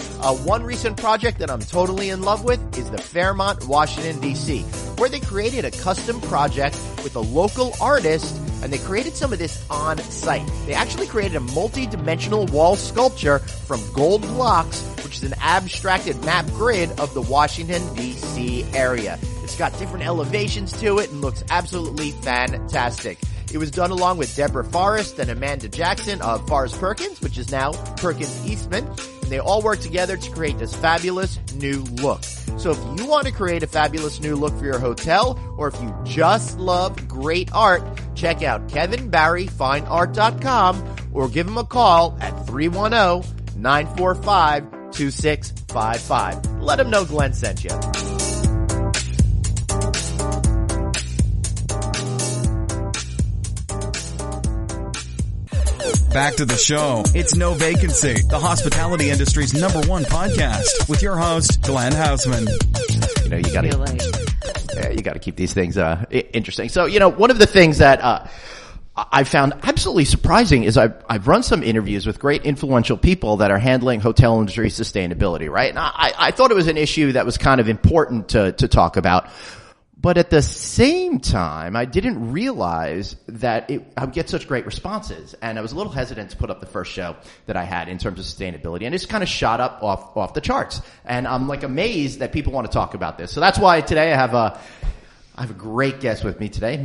One recent project that I'm totally in love with is the Fairmont, Washington, D.C., where they created a custom project with a local artist, and they created some of this on site. They actually created a multi-dimensional wall sculpture from gold blocks, which is an abstracted map grid of the Washington, D.C. area. It's got different elevations to it and looks absolutely fantastic. It was done along with Deborah Forrest and Amanda Jackson of Forrest Perkins, which is now Perkins Eastman. And they all work together to create this fabulous new look. So if you want to create a fabulous new look for your hotel, or if you just love great art, check out kevinbarryfineart.com or give him a call at 310-945-2655. Let him know Glenn sent you. Back to the show. It's No Vacancy, the hospitality industry's #1 podcast with your host, Glenn Hausman. You know, you gotta you got to keep these things interesting. So, one of the things that I found absolutely surprising is I've run some interviews with great influential people that are handling hotel industry sustainability, right? And I thought it was an issue that was kind of important to talk about. But at the same time, I didn't realize that I would get such great responses. And I was a little hesitant to put up the first show that I had in terms of sustainability. And it's kind of shot up off the charts. And I'm like amazed that people want to talk about this. So that's why today I have a great guest with me today,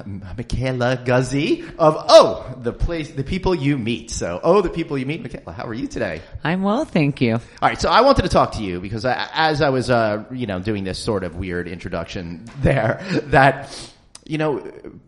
Michaela Guzy of the People You Meet. So, the People You Meet. Michaela, how are you today? I'm well, thank you. All right, so I wanted to talk to you because as I was, doing this sort of weird introduction there, that,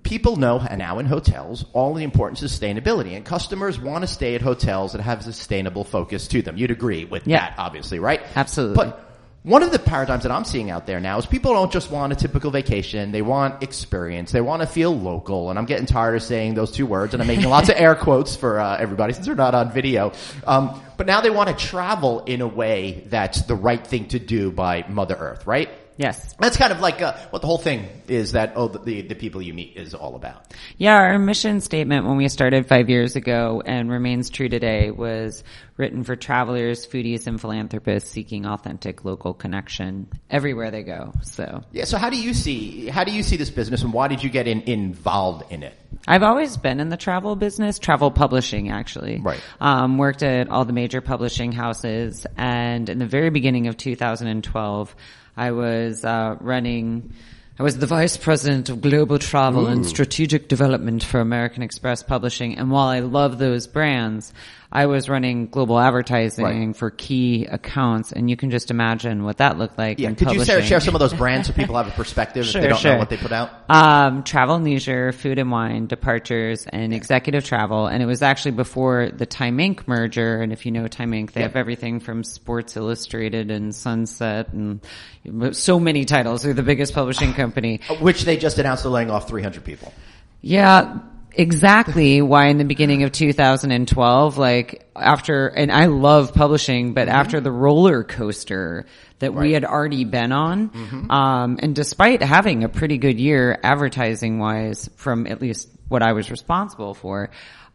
people know now in hotels all the importance of sustainability, and customers want to stay at hotels that have a sustainable focus to them. You'd agree with that, obviously, right? Absolutely. But one of the paradigms that I'm seeing out there now is people don't just want a typical vacation. They want experience. They want to feel local. And I'm getting tired of saying those two words, and I'm making lots of air quotes for everybody since we're not on video. But now they want to travel in a way that's the right thing to do by Mother Earth, right? Yes. That's kind of like what the whole thing is that, the people you meet is all about. Yeah, our mission statement when we started 5 years ago and remains true today was written for travelers, foodies, and philanthropists seeking authentic local connection everywhere they go. So how do you see this business, and why did you get involved in it? I've always been in the travel business, travel publishing actually. Right. Worked at all the major publishing houses, and in the very beginning of 2012, I was the vice president of global travel and strategic development for American Express Publishing. And while I love those brands, I was running global advertising for key accounts, and you can just imagine what that looked like. Yeah, in could you publishing. share some of those brands so people have a perspective if they don't know what they put out? Travel and leisure, food and wine, departures, and executive travel. And it was actually before the Time Inc. merger. And if you know Time Inc., they have everything from Sports Illustrated and Sunset and so many titles. They're the biggest publishing company. Which they just announced they're laying off 300 people. Yeah. Exactly why in the beginning of 2012, and I love publishing, but after the roller coaster that we had already been on, and despite having a pretty good year advertising wise from at least what I was responsible for,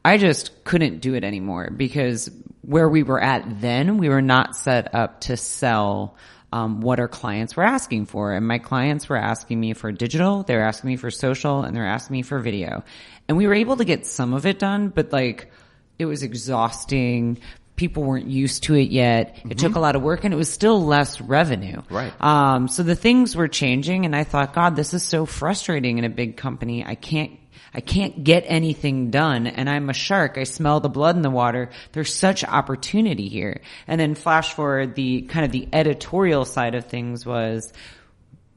I just couldn't do it anymore because where we were at then, we were not set up to sell what our clients were asking for. And my clients were asking me for digital, they were asking me for social, and they're asking me for video. And we were able to get some of it done, but it was exhausting. People weren't used to it yet. It took a lot of work, and it was still less revenue. Right. So the things were changing, and I thought, God, this is so frustrating in a big company. I can't get anything done, and I'm a shark. I smell the blood in the water. There's such opportunity here. And then flash forward, the editorial side of things was,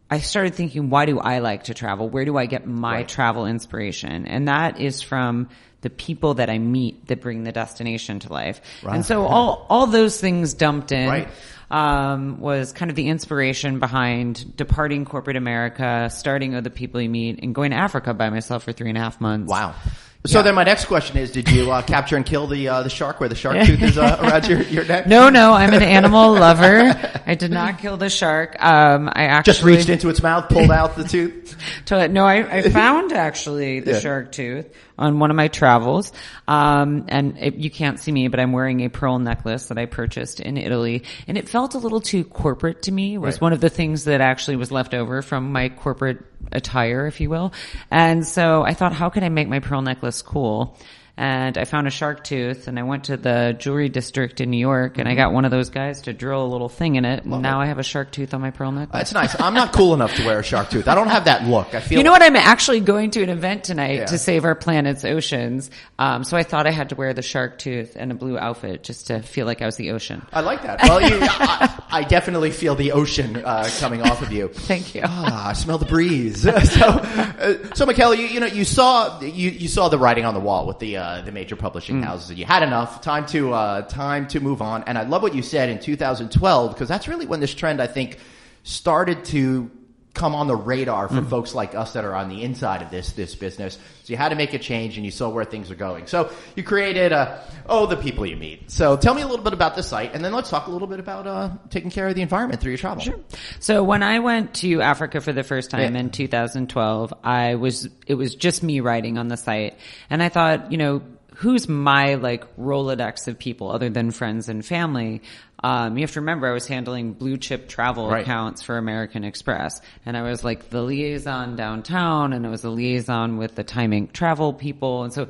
I started thinking, why do I like to travel? Where do I get my travel inspiration? And that is from the people that I meet that bring the destination to life. Right. And so all those things dumped in. Was kind of the inspiration behind departing corporate America, starting with the People You Meet, and going to Africa by myself for 3.5 months. Wow. So then my next question is, did you capture and kill the shark where the shark tooth is around your neck? No, I'm an animal lover. I did not kill the shark. I actually just reached into its mouth, pulled out the tooth? No, I found actually the shark tooth on one of my travels. You can't see me, but I'm wearing a pearl necklace that I purchased in Italy, and it felt a little too corporate to me. It was one of the things that actually was left over from my corporate attire, if you will. And so I thought, how can I make my pearl necklace cool? And I found a shark tooth, and I went to the jewelry district in New York, and I got one of those guys to drill a little thing in it, and now I have a shark tooth on my pearl necklace. That's nice. I'm not cool enough to wear a shark tooth. I don't have that look. I feel. You know what? I'm actually going to an event tonight to save our planet's oceans. So I thought I had to wear the shark tooth and a blue outfit just to feel like I was the ocean. I like that. Well, I definitely feel the ocean coming off of you. Thank you. I smell the breeze. So Michaela, you saw the writing on the wall with the major publishing houses. You had enough time to move on. And I love what you said in 2012, because that's really when this trend, I think, started to come on the radar for folks like us that are on the inside of this business. So you had to make a change, and you saw where things are going. So you created The People You Meet. So tell me a little bit about the site, and then let's talk a little bit about taking care of the environment through your travel. Sure. So when I went to Africa for the first time in 2012, it was just me writing on the site, and I thought, who's my Rolodex of people other than friends and family? You have to remember I was handling blue chip travel accounts for American Express, and I was the liaison downtown, and it was a liaison with the Time Inc. travel people. And so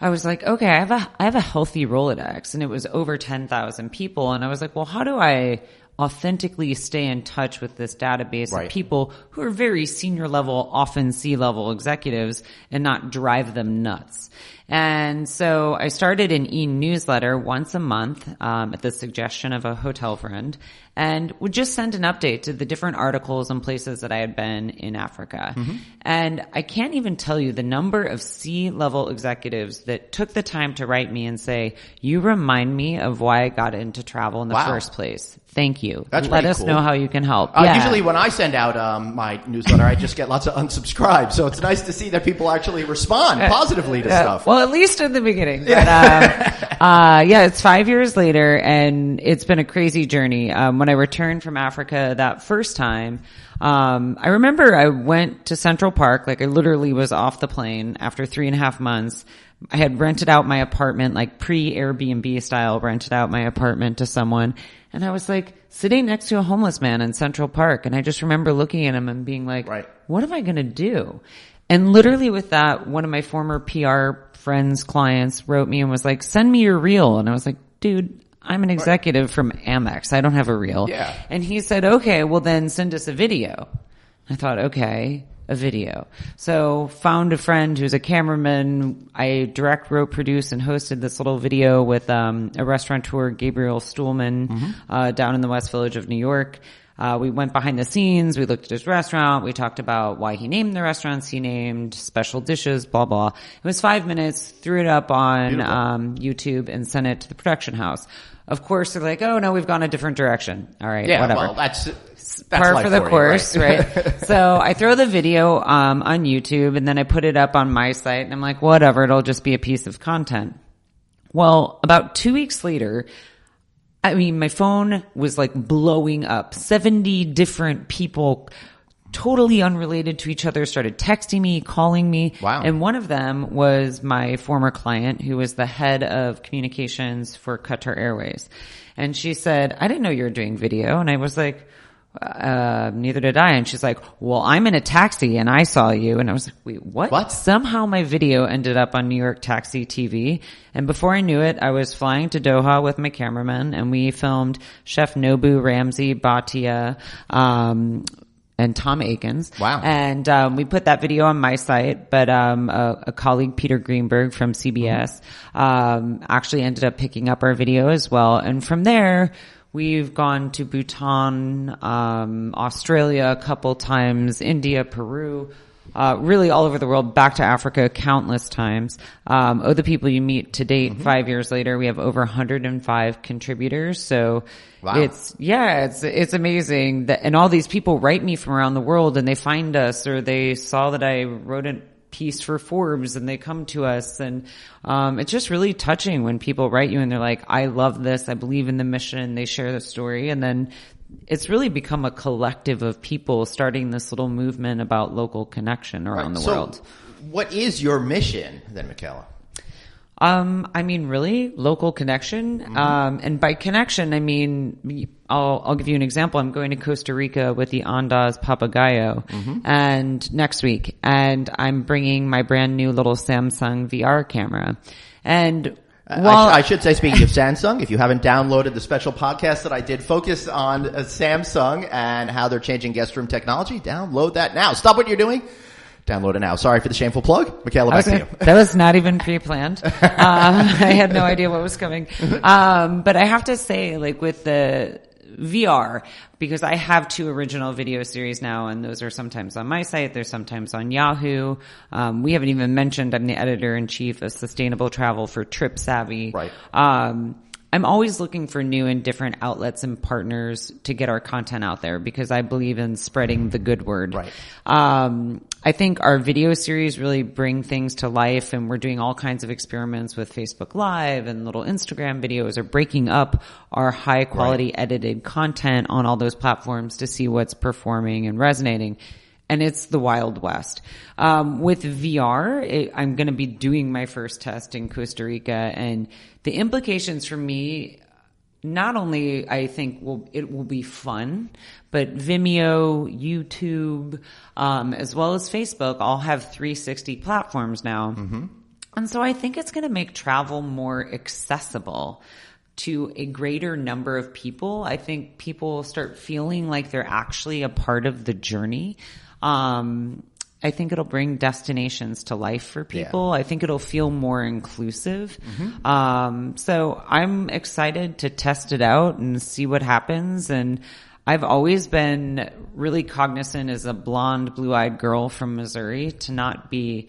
I was like, okay, I have a healthy Rolodex, and it was over 10,000 people. And I was like, well, how do I authentically stay in touch with this database of people who are very senior level, often C-level executives, and not drive them nuts? And so I started an e-newsletter once a month at the suggestion of a hotel friend, and would just send an update to the different articles and places that I had been in Africa. Mm-hmm. And I can't even tell you the number of C-level executives that took the time to write me and say, you remind me of why I got into travel in the first place. Thank you. Let us know how you can help. Usually when I send out my newsletter, I just get lots of unsubscribes. So it's nice to see that people actually respond positively to stuff. Well, at least in the beginning. But, it's 5 years later, and it's been a crazy journey. When I returned from Africa that first time, I remember I went to Central Park. I literally was off the plane after 3.5 months. I had rented out my apartment, pre-Airbnb style, rented out my apartment to someone. And I was sitting next to a homeless man in Central Park. And I just remember looking at him and being what am I going to do? And literally with that, one of my former PR friends, clients wrote me and was like, send me your reel. And I was like, dude, I'm an executive from Amex. I don't have a reel. Yeah. And he said, okay, well then send us a video. I thought, okay, a video. So found a friend who's a cameraman. I direct, wrote, produced, and hosted this little video with a restaurateur, Gabriel Stuhlman, down in the West Village of New York. We went behind the scenes. We looked at his restaurant. We talked about why he named the restaurants he named, special dishes, blah, blah. It was 5 minutes, threw it up on YouTube and sent it to the production house. Of course, they're like, oh, no, we've gone a different direction. All right, whatever. Well, that's par for the course, right? So I throw the video on YouTube, and then I put it up on my site, and I'm like, whatever, it'll just be a piece of content. Well, about 2 weeks later, my phone was blowing up. 70 different people, totally unrelated to each other, started texting me, calling me. Wow. And one of them was my former client, who was the head of communications for Qatar Airways. And she said, I didn't know you were doing video. And I was like, neither did I. And she's like, well, I'm in a taxi and I saw you. And I was like, wait, what? Somehow my video ended up on New York Taxi TV. And before I knew it, I was flying to Doha with my cameraman, and we filmed Chef Nobu, Ramsey, Bhatia, and Tom Akins. Wow. And we put that video on my site, but a colleague, Peter Greenberg from CBS, actually ended up picking up our video as well. And from there, we've gone to Bhutan, Australia a couple times, India, Peru, really all over the world, back to Africa countless times. The People You Meet to date, 5 years later, we have over 105 contributors. So wow. It's amazing that, and all these people write me from around the world, and they find us, or they saw that I wrote a piece for Forbes and they come to us. And it's just really touching when people write you and they're like, I love this, I believe in the mission, they share the story. And then it's really become a collective of people starting this little movement about local connection around the world. What is your mission then, Michaela? Really local connection. And by connection, I'll give you an example. I'm going to Costa Rica with the Andas Papagayo and next week, and I'm bringing my brand new little Samsung VR camera. And I should say, speaking of Samsung, if you haven't downloaded the special podcast that I did focus on Samsung and how they're changing guest room technology, download that now. Stop what you're doing. Download it now. Sorry for the shameful plug. Michaela, back to you. That was not even pre-planned. I had no idea what was coming. But I have to say, with the VR, because I have 2 original video series now, and those are sometimes on my site, they're sometimes on Yahoo. We haven't even mentioned I'm the editor-in-chief of Sustainable Travel for Trip Savvy. Right. I'm always looking for new and different outlets and partners to get our content out there because I believe in spreading the good word. Right. I think our video series really bring things to life, and we're doing all kinds of experiments with Facebook Live and little Instagram videos, or breaking up our high quality edited content on all those platforms to see what's performing and resonating. And it's the Wild West. With VR, I'm going to be doing my first test in Costa Rica, and the implications for me, not only I think it will be fun, but Vimeo, YouTube, as well as Facebook all have 360 platforms now. Mm-hmm. And so I think it's going to make travel more accessible to a greater number of people. I think people start feeling like they're actually a part of the journey. I think it'll bring destinations to life for people. I think it'll feel more inclusive. Mm-hmm. So I'm excited to test it out and see what happens. And I've always been really cognizant as a blonde, blue-eyed girl from Missouri to not be,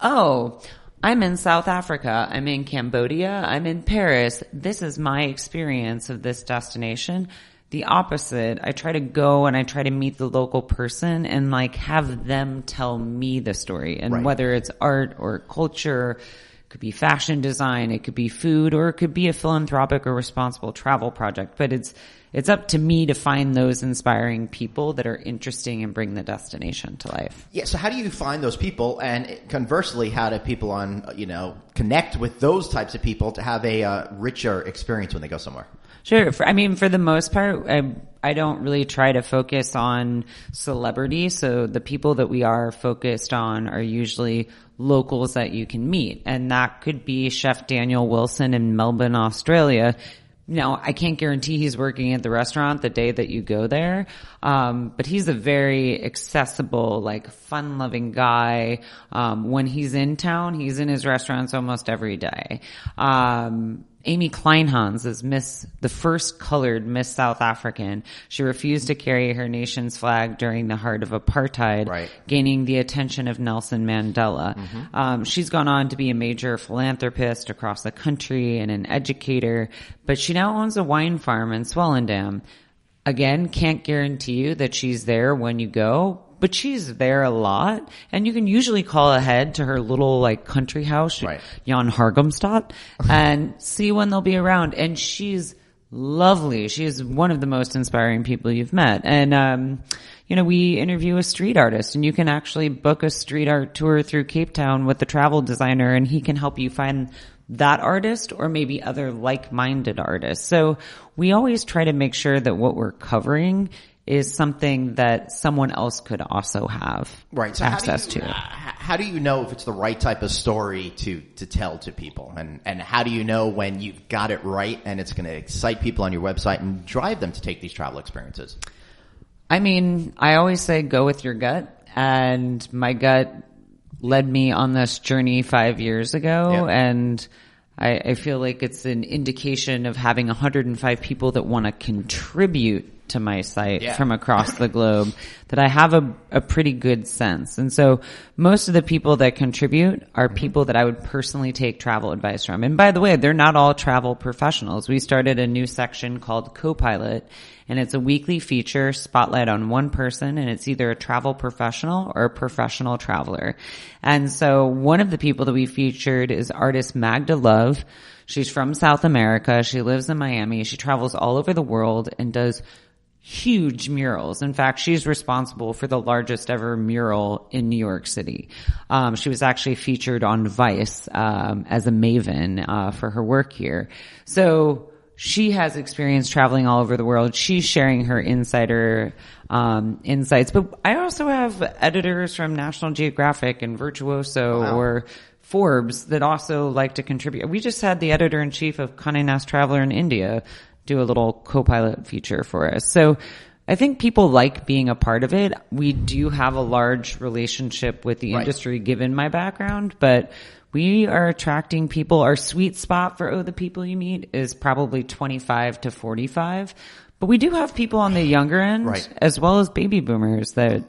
I'm in South Africa, I'm in Cambodia, I'm in Paris. This is my experience of this destination. The opposite. I try to go and I try to meet the local person and like have them tell me the story. And whether it's art or culture, it could be fashion design, it could be food, or it could be a philanthropic or responsible travel project. But it's up to me to find those inspiring people that are interesting and bring the destination to life. Yeah. So how do you find those people? And conversely, how do people connect with those types of people to have a richer experience when they go somewhere? Sure. For the most part, I don't really try to focus on celebrity. So the people that we are focused on are usually locals that you can meet. And that could be Chef Daniel Wilson in Melbourne, Australia. Now, I can't guarantee he's working at the restaurant the day that you go there. But he's a very accessible, like fun-loving guy. When he's in town, he's in his restaurants almost every day. Amy Kleinhans is the first colored Miss South African. She refused to carry her nation's flag during the heart of apartheid, gaining the attention of Nelson Mandela. Mm-hmm. She's gone on to be a major philanthropist across the country and an educator, but she now owns a wine farm in Swellendam. Again, can't guarantee you that she's there when you go, but she's there a lot, and you can usually call ahead to her little like country house, Jan Hargemstad, and see when they'll be around. And she's lovely. She's one of the most inspiring people you've met. And we interview a street artist, and you can actually book a street art tour through Cape Town with the travel designer, and he can help you find that artist or maybe other like-minded artists. So we always try to make sure that what we're covering is something that someone else could also have access to. How do you know if it's the right type of story to tell to people? And how do you know when you've got it right and it's going to excite people on your website and drive them to take these travel experiences? I always say go with your gut, and my gut led me on this journey 5 years ago, and I feel like it's an indication of having 105 people that want to contribute to my site from across the globe, that I have a pretty good sense. And so most of the people that contribute are people that I would personally take travel advice from. And by the way, they're not all travel professionals. We started a new section called Co-Pilot, and it's a weekly feature spotlight on one person, and it's either a travel professional or a professional traveler. And so one of the people that we featured is artist Magda Love. She's from South America. She lives in Miami. She travels all over the world and does huge murals. In fact, she's responsible for the largest ever mural in New York City. She was actually featured on Vice as a maven for her work here. So she has experience traveling all over the world. She's sharing her insider insights. But I also have editors from National Geographic and Virtuoso or Forbes that also like to contribute. We just had the editor-in-chief of Condé Nast Traveler in India do a little co-pilot feature for us. So I think people like being a part of it. We do have a large relationship with the industry given my background, but we are attracting people. Our sweet spot for the People You Meet is probably 25 to 45. But we do have people on the younger end as well as baby boomers that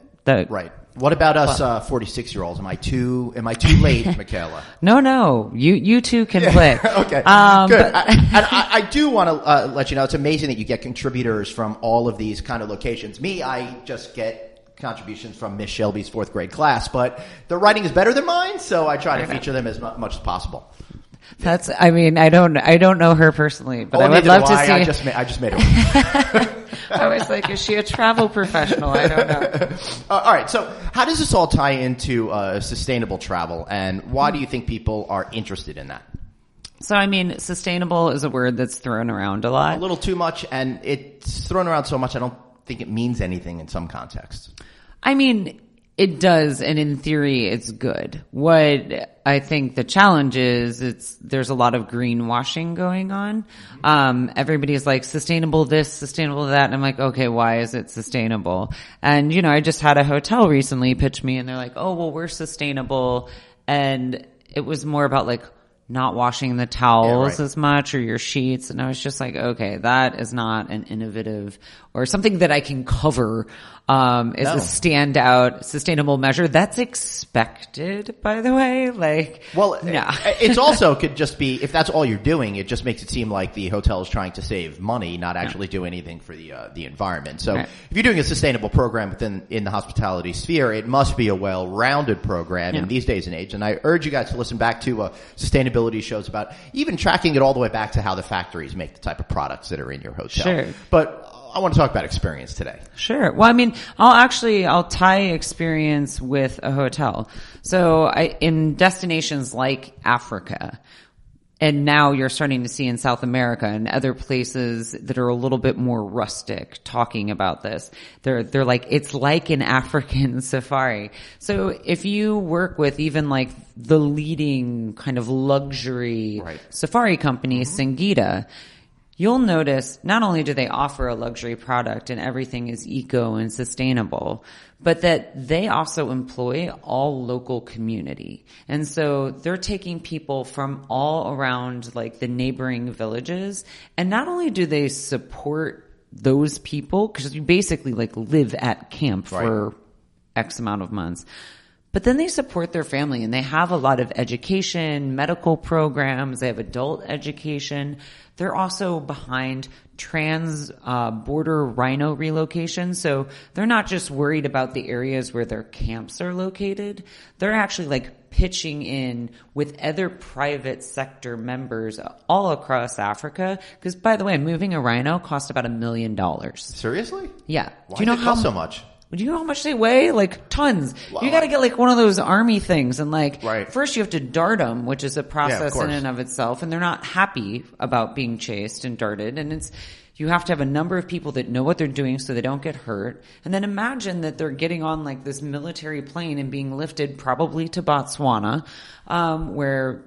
What about us 46-year-olds? Am I too late, Michaela? No. You two can click. Okay, good. I do want to let you know it's amazing that you get contributors from all of these kind of locations. Me, I just get contributions from Miss Shelby's 4th grade class, but their writing is better than mine, so I try to feature them as much as possible. I don't know her personally, but I would love to see. I just made her. I was like, is she a travel professional? I don't know. All right. So how does this all tie into sustainable travel, and why do you think people are interested in that? So, sustainable is a word that's thrown around a lot. A little too much, and it's thrown around so much I don't think it means anything in some contexts. It does, and in theory, it's good. What I think the challenge is, there's a lot of greenwashing going on. Everybody's like, sustainable this, sustainable that, and I'm like, okay, why is it sustainable? And, I just had a hotel recently pitch me, and they're like, oh, well, we're sustainable, and it was more about like, not washing the towels as much or your sheets. And I was just like, okay, that is not an innovative or something that I can cover as a standout sustainable measure. That's expected, by the way. It's also could just be, if that's all you're doing, it just makes it seem like the hotel is trying to save money, not actually do anything for the environment. So if you're doing a sustainable program in the hospitality sphere, it must be a well-rounded program in these days and age. And I urge you guys to listen back to sustainability shows about even tracking it all the way back to how the factories make the type of products that are in your hotel. Sure. But I want to talk about experience today. Sure. Well, I'll tie experience with a hotel. So in destinations like Africa, and now you're starting to see in South America and other places that are a little bit more rustic talking about this. They're like, it's like an African safari. So if you work with even like the leading kind of luxury safari company, Singita, you'll notice not only do they offer a luxury product and everything is eco and sustainable, but that they also employ all local community. And so they're taking people from all around like the neighboring villages. And not only do they support those people, because you basically like live at camp for X amount of months, but then they support their family and they have a lot of education, medical programs, they have adult education. They're also behind border rhino relocation. So they're not just worried about the areas where their camps are located. They're actually like pitching in with other private sector members all across Africa. Because by the way, moving a rhino costs about $1 million. Seriously? Yeah. Why does it cost so much? Do you know how much they weigh? Like tons. Wow. You got to get like one of those army things, and like first you have to dart them, which is a process in and of itself, and they're not happy about being chased and darted, and you have to have a number of people that know what they're doing so they don't get hurt. And then imagine that they're getting on like this military plane and being lifted probably to Botswana, where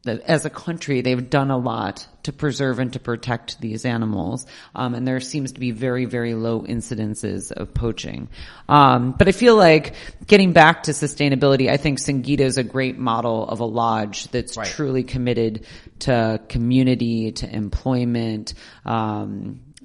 as a country, they've done a lot to preserve and to protect these animals. And there seems to be very, very low incidences of poaching. But I feel like getting back to sustainability, I think Singita is a great model of a lodge that's truly committed to community, to employment,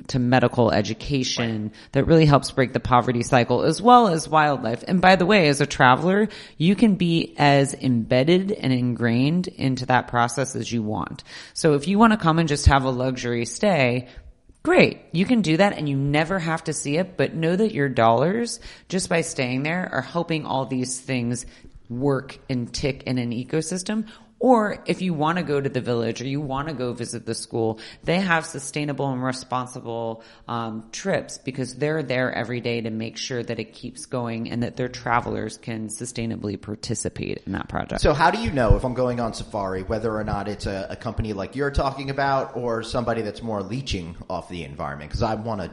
to medical education that really helps break the poverty cycle as well as wildlife. And by the way, as a traveler, you can be as embedded and ingrained into that process as you want. So if you want to come and just have a luxury stay, great. You can do that and you never have to see it, but know that your dollars, just by staying there, are helping all these things work and tick in an ecosystem. Or if you want to go to the village or you want to go visit the school, they have sustainable and responsible trips because they're there every day to make sure that it keeps going and that their travelers can sustainably participate in that project. So how do you know if I'm going on safari whether or not it's a company like you're talking about or somebody that's more leeching off the environment? Because I want to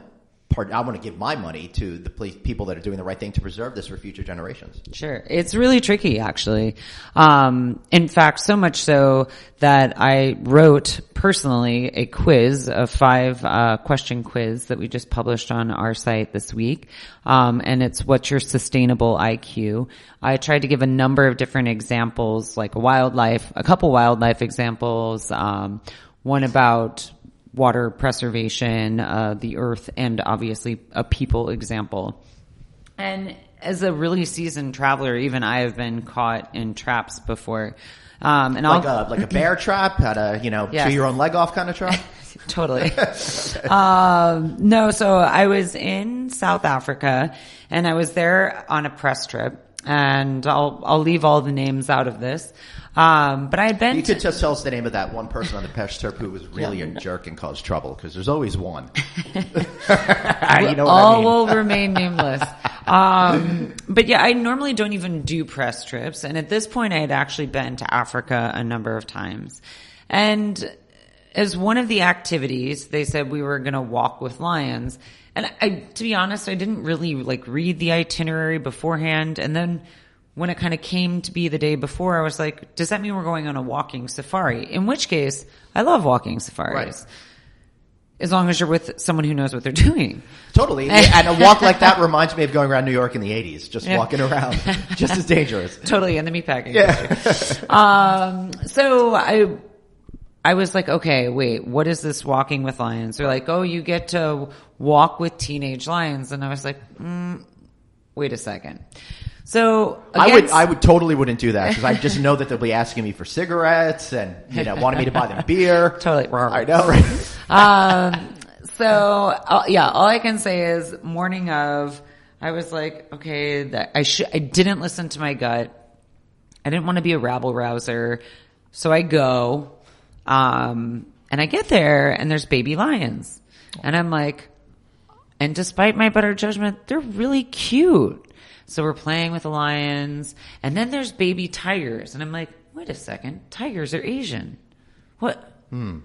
give my money to the people that are doing the right thing to preserve this for future generations. Sure. It's really tricky, actually. In fact, so much so that I wrote personally a quiz, a 5-question quiz that we just published on our site this week. And it's what's your sustainable IQ? I tried to give a number of different examples, like a couple wildlife examples, one about water preservation, the earth, and obviously a people example. And as a really seasoned traveler, even I have been caught in traps before. And like a bear trap, how to, chew your own leg off kind of trap? Totally. No, so I was in South Africa and I was there on a press trip, and I'll leave all the names out of this. But I had been. You could just tell us the name of that one person on the press trip who was really a jerk and caused trouble, because there's always one. All will remain nameless. But yeah, I normally don't even do press trips. And at this point, I had actually been to Africa a number of times. And as one of the activities, they said we were going to walk with lions. And to be honest, I didn't really read the itinerary beforehand. And then when it kind of came to be the day before, I was like, does that mean we're going on a walking safari? In which case, I love walking safaris. Right. As long as you're with someone who knows what they're doing. Totally. And a walk like that reminds me of going around New York in the 80s, just walking around, just as dangerous. Totally, in the meatpacking industry. So I was like, okay, wait, what is this walking with lions? They're like, oh, you get to walk with teenage lions. And I was like, wait a second. So I would totally wouldn't do that, because I just know that they'll be asking me for cigarettes and, wanting me to buy them beer. Totally. I know, right? All I can say is morning of, I was like, okay, I didn't listen to my gut. I didn't want to be a rabble rouser. So I go, and I get there and there's baby lions. And I'm like, and despite my better judgment, they're really cute. So we're playing with the lions, and then there's baby tigers. And I'm like, wait a second, tigers are Asian. What? And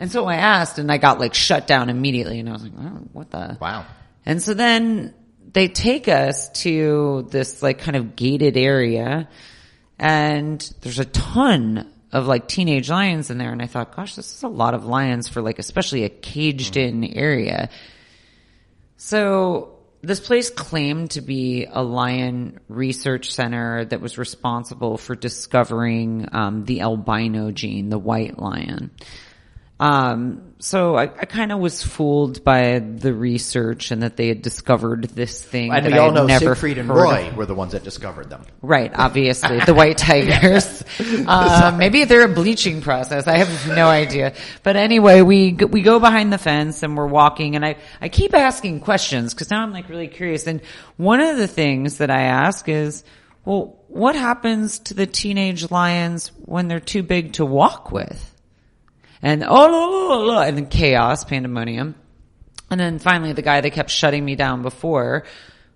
so I asked, and I got shut down immediately. And I was like, oh, what the? Wow. And so then they take us to this kind of gated area, and there's a ton of teenage lions in there. And I thought, gosh, this is a lot of lions for especially a caged in area. So this place claimed to be a lion research center that was responsible for discovering the albino gene, the white lion. So I kind of was fooled by the research and that they had discovered this thing. And that we all know never Siegfried and Roy were the ones that discovered them. Right, obviously. The white tigers. Maybe they're a bleaching process. I have no idea. But anyway, we go behind the fence and we're walking, and I keep asking questions because now I'm really curious. And one of the things that I ask is, well, what happens to the teenage lions when they're too big to walk with? And and then chaos, pandemonium. And then finally the guy that kept shutting me down before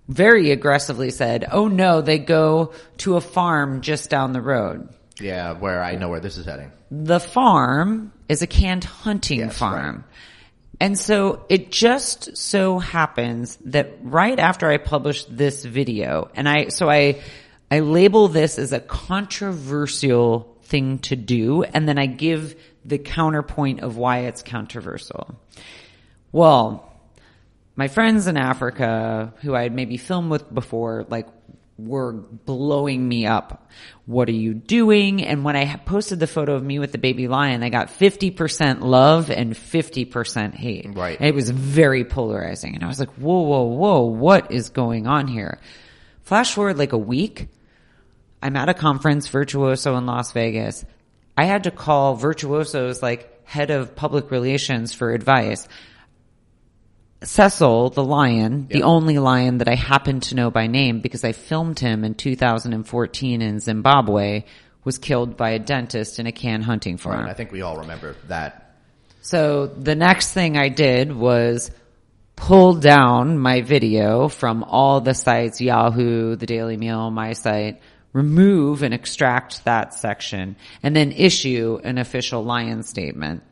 very aggressively said, oh no, they go to a farm just down the road. Yeah, where I know where this is heading. The farm is a canned hunting farm. Right. And so it just so happens that right after I published this video, and I label this as a controversial thing to do, and then I give the counterpoint of why it's controversial. Well, my friends in Africa, who I had maybe filmed with before, were blowing me up. What are you doing? And when I posted the photo of me with the baby lion, I got 50% love and 50% hate. Right. And it was very polarizing. And I was like, whoa, what is going on here? Flash forward a week. I'm at a conference, Virtuoso in Las Vegas. I had to call Virtuoso's head of public relations for advice. Cecil, the lion, the only lion that I happen to know by name because I filmed him in 2014 in Zimbabwe, was killed by a dentist in a canned hunting farm. Right, I think we all remember that. So the next thing I did was pull down my video from all the sites, Yahoo, the Daily Mail, my site, remove and extract that section, and then issue an official lion statement,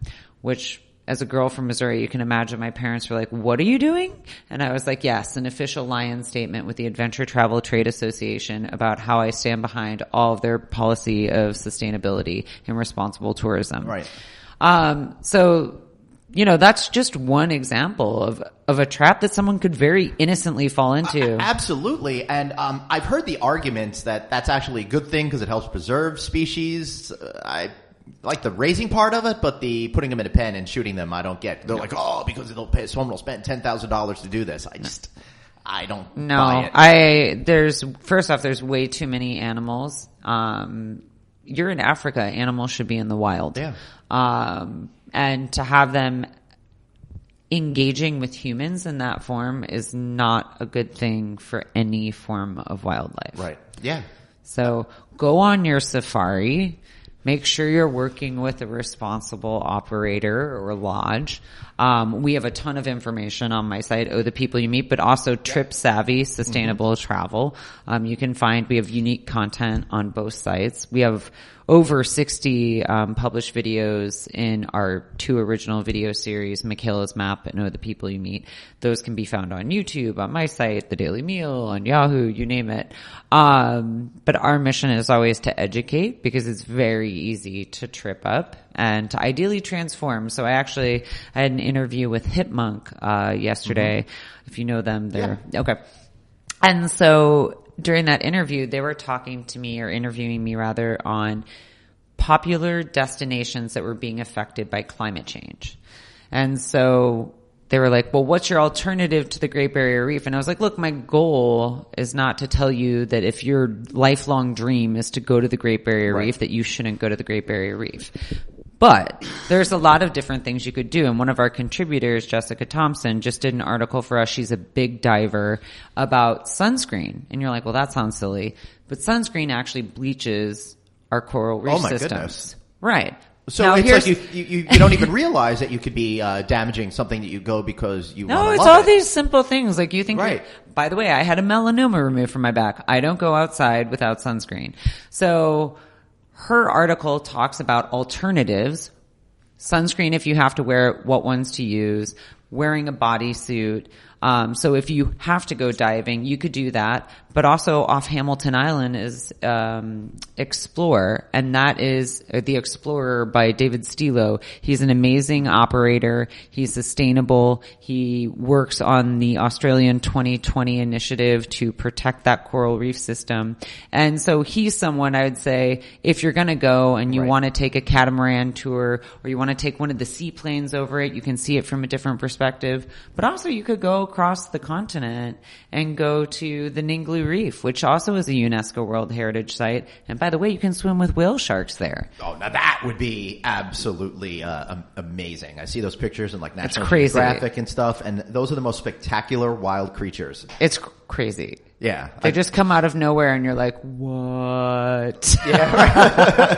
which, as a girl from Missouri, you can imagine my parents were like, what are you doing? And I was like, yes, an official lion statement with the Adventure Travel Trade Association about how I stand behind all of their policy of sustainability and responsible tourism. Right. So, that's just one example of a trap that someone could very innocently fall into. Absolutely. And I've heard the arguments that that's actually a good thing because it helps preserve species. I like the raising part of it, but the putting them in a pen and shooting them, I don't get. They're like, oh, because someone will spend $10,000 to do this. I don't buy it. First off, there's way too many animals. You're in Africa. Animals should be in the wild. Yeah. And to have them engaging with humans in that form is not a good thing for any form of wildlife. Right. Yeah. So go on your safari. Make sure you're working with a responsible operator or lodge. We have a ton of information on my site, OhThePeopleYouMeet, but also Trip Savvy, Sustainable Travel. We have unique content on both sites. We have over 60 published videos in our 2 original video series, Michaela's Map and Oh the People You Meet. Those can be found on YouTube, on my site, The Daily Meal, on Yahoo, you name it. But our mission is always to educate, because it's very easy to trip up and to ideally transform. So I had an interview with Hipmunk yesterday. If you know them, okay. And so during that interview, they were interviewing me on popular destinations that were being affected by climate change. And so they were like, well, what's your alternative to the Great Barrier Reef? And I was like, look, my goal is not to tell you that if your lifelong dream is to go to the Great Barrier Reef, that you shouldn't go to the Great Barrier Reef. But there's a lot of different things you could do. And one of our contributors, Jessica Thompson, just did an article for us. She's a big diver about sunscreen. And you're like, well, that sounds silly. But sunscreen actually bleaches our coral reef systems. Goodness. Right. So now, it's like you don't even realize that you could be damaging something that you go because you want to love it. No, it's all these simple things. Like you think, right. By the way, I had a melanoma removed from my back. I don't go outside without sunscreen. So her article talks about alternatives. Sunscreen if you have to wear it, what ones to use, wearing a bodysuit. So if you have to go diving, you could do that. But also off Hamilton Island is Explore, and that is The Explorer by David Stilo. He's an amazing operator. He's sustainable. He works on the Australian 2020 initiative to protect that coral reef system. And so he's someone I would say, if you're going to go and you want to take a catamaran tour, or you want to take one of the seaplanes over it, you can see it from a different perspective. But also you could go across the continent and go to the Ningaloo Reef, which also is a UNESCO World Heritage Site. And by the way, you can swim with whale sharks there. Oh, now that would be absolutely amazing. I see those pictures in like National crazy. Geographic and stuff, and those are the most spectacular wild creatures. It's crazy. Yeah. They just come out of nowhere and you're like, what? Yeah.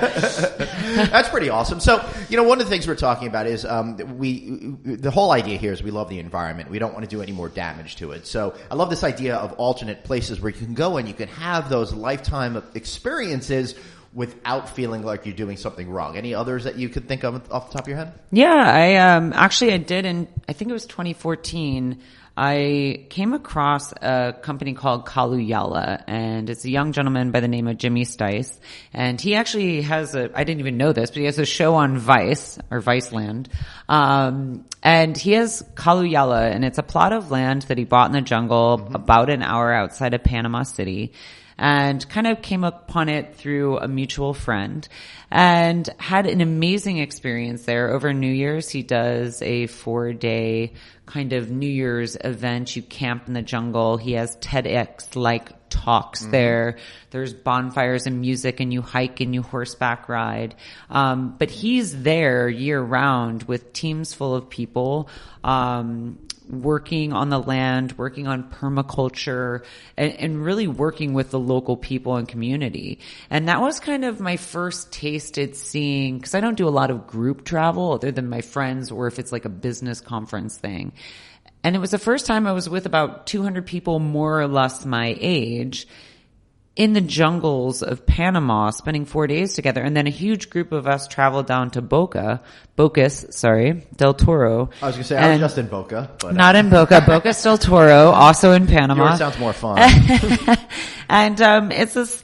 That's pretty awesome. So, one of the things we're talking about is, the whole idea here is we love the environment. We don't want to do any more damage to it. So I love this idea of alternate places where you can go and you can have those lifetime experiences without feeling like you're doing something wrong. Any others that you could think of off the top of your head? Yeah, I did I think it was 2014. I came across a company called Kaluyala, and it's a young gentleman by the name of Jimmy Stice. And he actually has I didn't even know this, but he has a show on Vice, or Viceland. And he has Kaluyala, and it's a plot of land that he bought in the jungle about an hour outside of Panama City. And kind of came upon it through a mutual friend and had an amazing experience there. Over New Year's, he does a 4-day kind of New Year's event. You camp in the jungle. He has TEDx-like talks there. There's bonfires and music, and you hike and you horseback ride. But he's there year round with teams full of people, working on the land, working on permaculture, and really working with the local people and community. And that was kind of my first taste at seeing, because I don't do a lot of group travel other than my friends, or if it's like a business conference thing. And it was the first time I was with about 200 people more or less my age in the jungles of Panama, spending 4 days together. And then a huge group of us traveled down to Bocas del Toro. I was going to say, I was just in Boca. But, not in Boca. Bocas del Toro, also in Panama. Yours sounds more fun. And it's this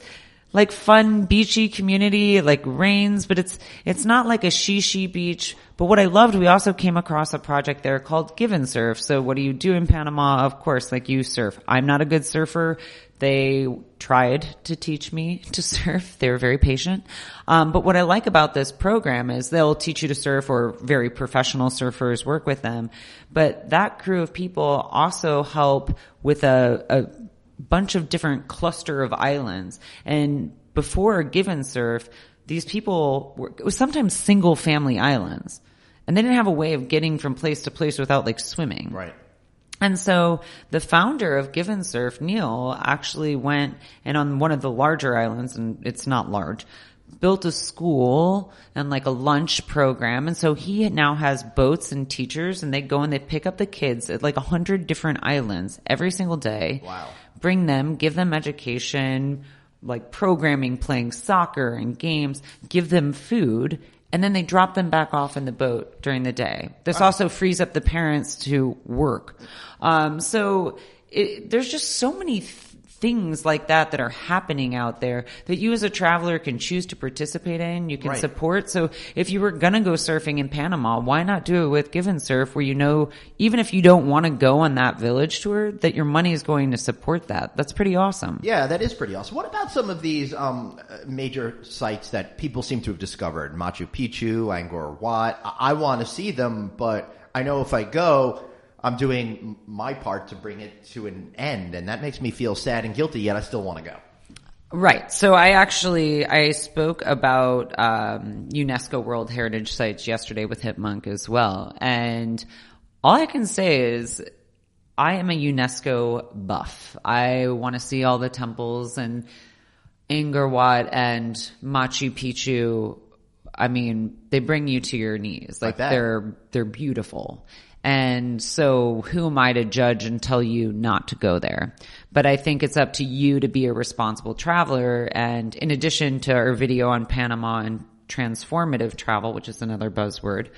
like fun beachy community. It like rains, but it's not like a she beach. But what I loved, we also came across a project there called Give and Surf. So what do you do in Panama? Of course, like you surf. I'm not a good surfer. They tried to teach me to surf. They were very patient. But what I like about this program is they'll teach you to surf, or very professional surfers work with them. But that crew of people also help with a bunch of different cluster of islands. And before Give and Surf, these people it was sometimes single family islands. And they didn't have a way of getting from place to place without like swimming. Right. And so the founder of Give and Surf, Neil, actually went and on one of the larger islands, and it's not large, built a school and like a lunch program. And so he now has boats and teachers, and they go and they pick up the kids at like 100 different islands every single day. Wow. Bring them, give them education, like programming, playing soccer and games, give them food, and then they drop them back off in the boat during the day. This also frees up the parents to work. So there's just so many things like that are happening out there that you as a traveler can choose to participate in, you can support. So if you were going to go surfing in Panama, why not do it with Give and Surf, where you know, even if you don't want to go on that village tour, that your money is going to support that. That's pretty awesome. Yeah, that is pretty awesome. What about some of these major sites that people seem to have discovered? Machu Picchu, Angkor Wat. I want to see them, but I know if I go, I'm doing my part to bring it to an end, and that makes me feel sad and guilty, yet I still want to go. Right. So I spoke about UNESCO World Heritage Sites yesterday with Hipmunk as well. And all I can say is I am a UNESCO buff. I want to see all the temples, and Angkor Wat and Machu Picchu. I mean, they bring you to your knees. Like they're beautiful. And so who am I to judge and tell you not to go there? But I think it's up to you to be a responsible traveler. And in addition to our video on Panama and transformative travel, which is another buzzword,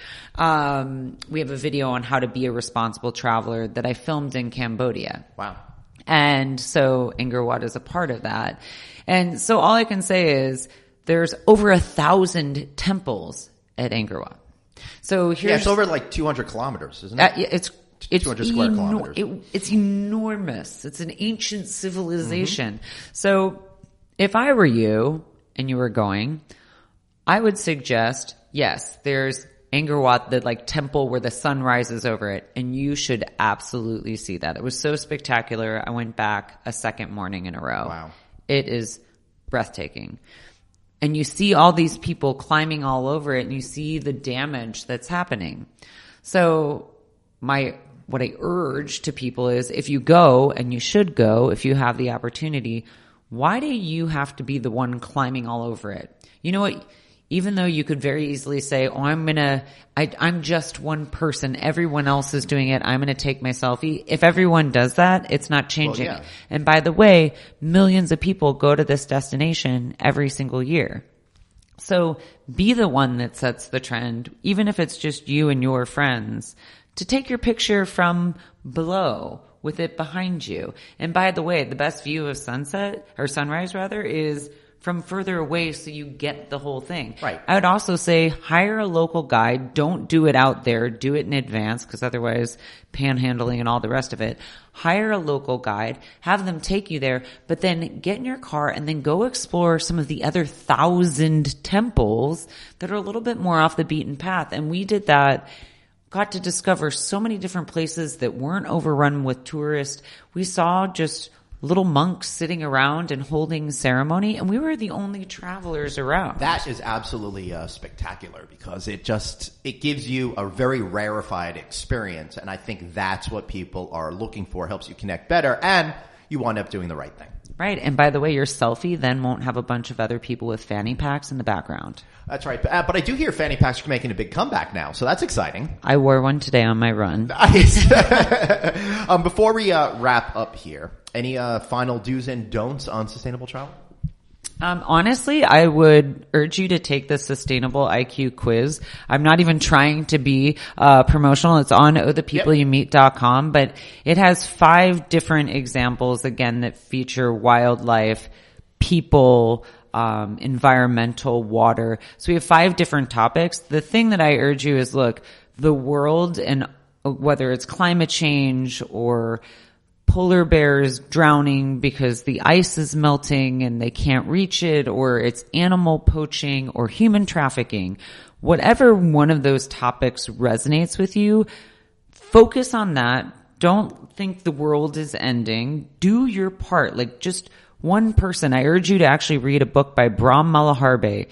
we have a video on how to be a responsible traveler that I filmed in Cambodia. Wow. And so Angkor Wat is a part of that. And so all I can say is there's over 1,000 temples at Angkor Wat. So here's it's over like 200 kilometers, isn't it? It's 200 square kilometers. It's enormous. It's an ancient civilization. Mm-hmm. So if I were you and you were going, I would suggest, yes, there's Angkor Wat, the like temple where the sun rises over it, and you should absolutely see that. It was so spectacular. I went back a second morning in a row. Wow. It is breathtaking. And you see all these people climbing all over it, and you see the damage that's happening. So what I urge to people is, if you go, and you should go if you have the opportunity, why do you have to be the one climbing all over it? You know what? Even though you could very easily say, oh, I'm just one person. Everyone else is doing it. I'm going to take my selfie. If everyone does that, it's not changing. Well, yeah. And by the way, millions of people go to this destination every single year. So be the one that sets the trend, even if it's just you and your friends, to take your picture from below with it behind you. And by the way, the best view of sunrise is from further away, so you get the whole thing. Right. I would also say hire a local guide. Don't do it out there. Do it in advance, because otherwise panhandling and all the rest of it. Hire a local guide. Have them take you there, but then get in your car and then go explore some of the other 1,000 temples that are a little bit more off the beaten path. And we did that. Got to discover so many different places that weren't overrun with tourists. We saw just little monks sitting around and holding ceremony, and we were the only travelers around. That is absolutely spectacular, because it gives you a very rarefied experience, and I think that's what people are looking for. Helps you connect better, and you wind up doing the right thing. Right, and by the way, your selfie then won't have a bunch of other people with fanny packs in the background. That's right, but I do hear fanny packs are making a big comeback now, so that's exciting. I wore one today on my run. Nice. Before we wrap up here, any final do's and don'ts on sustainable travel? Honestly, I would urge you to take the Sustainable IQ quiz. I'm not even trying to be promotional. It's on OhThePeopleYouMeet.com, but it has 5 different examples, again, that feature wildlife, people, environmental, water. So we have 5 different topics. The thing that I urge you is, look, the world, and whether it's climate change or polar bears drowning because the ice is melting and they can't reach it, or it's animal poaching or human trafficking, whatever one of those topics resonates with you, focus on that. Don't think the world is ending. Do your part. Like, just one person. I urge you to actually read a book by Brahm Malaharbe,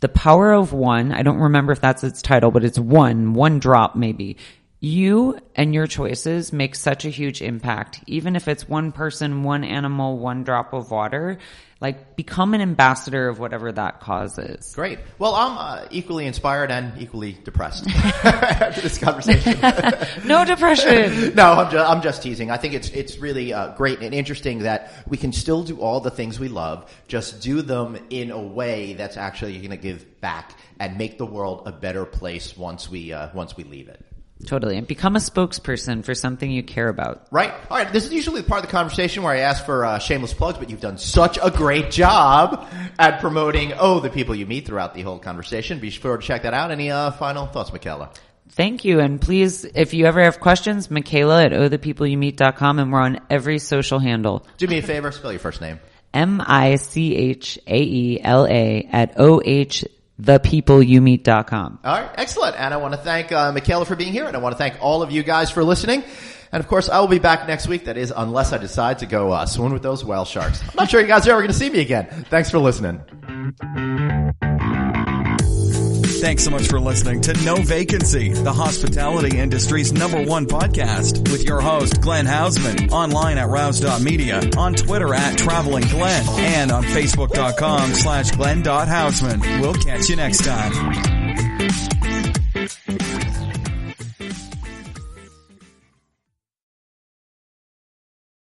The Power of One. I don't remember if that's its title, but it's one drop maybe. You and your choices make such a huge impact. Even if it's one person, one animal, one drop of water, like, become an ambassador of whatever that cause is. Great. Well, I'm equally inspired and equally depressed after this conversation. No depression. No, I'm just teasing. I think it's really great and interesting that we can still do all the things we love, just do them in a way that's actually going to give back and make the world a better place once we leave it. Totally. And become a spokesperson for something you care about. Right. All right. This is usually the part of the conversation where I ask for shameless plugs, but you've done such a great job at promoting the people you meet throughout the whole conversation. Be sure to check that out. Any final thoughts, Michaela? Thank you. And please, if you ever have questions, Michaela at OhThePeopleYouMeet.com, and we're on every social handle. Do me a favor. Spell your first name. Michaela at OhThePeopleYouMeet.com. All right, excellent. And I want to thank Michaela for being here, and I want to thank all of you guys for listening. And of course, I will be back next week. That is, unless I decide to go swim with those whale sharks. I'm not sure you guys are ever going to see me again. Thanks for listening. Thanks so much for listening to No Vacancy, the hospitality industry's #1 podcast, with your host, Glenn Hausman, online at rouse.media, on Twitter at Traveling Glenn, and on Facebook.com/Glenn.Hausman. We'll catch you next time.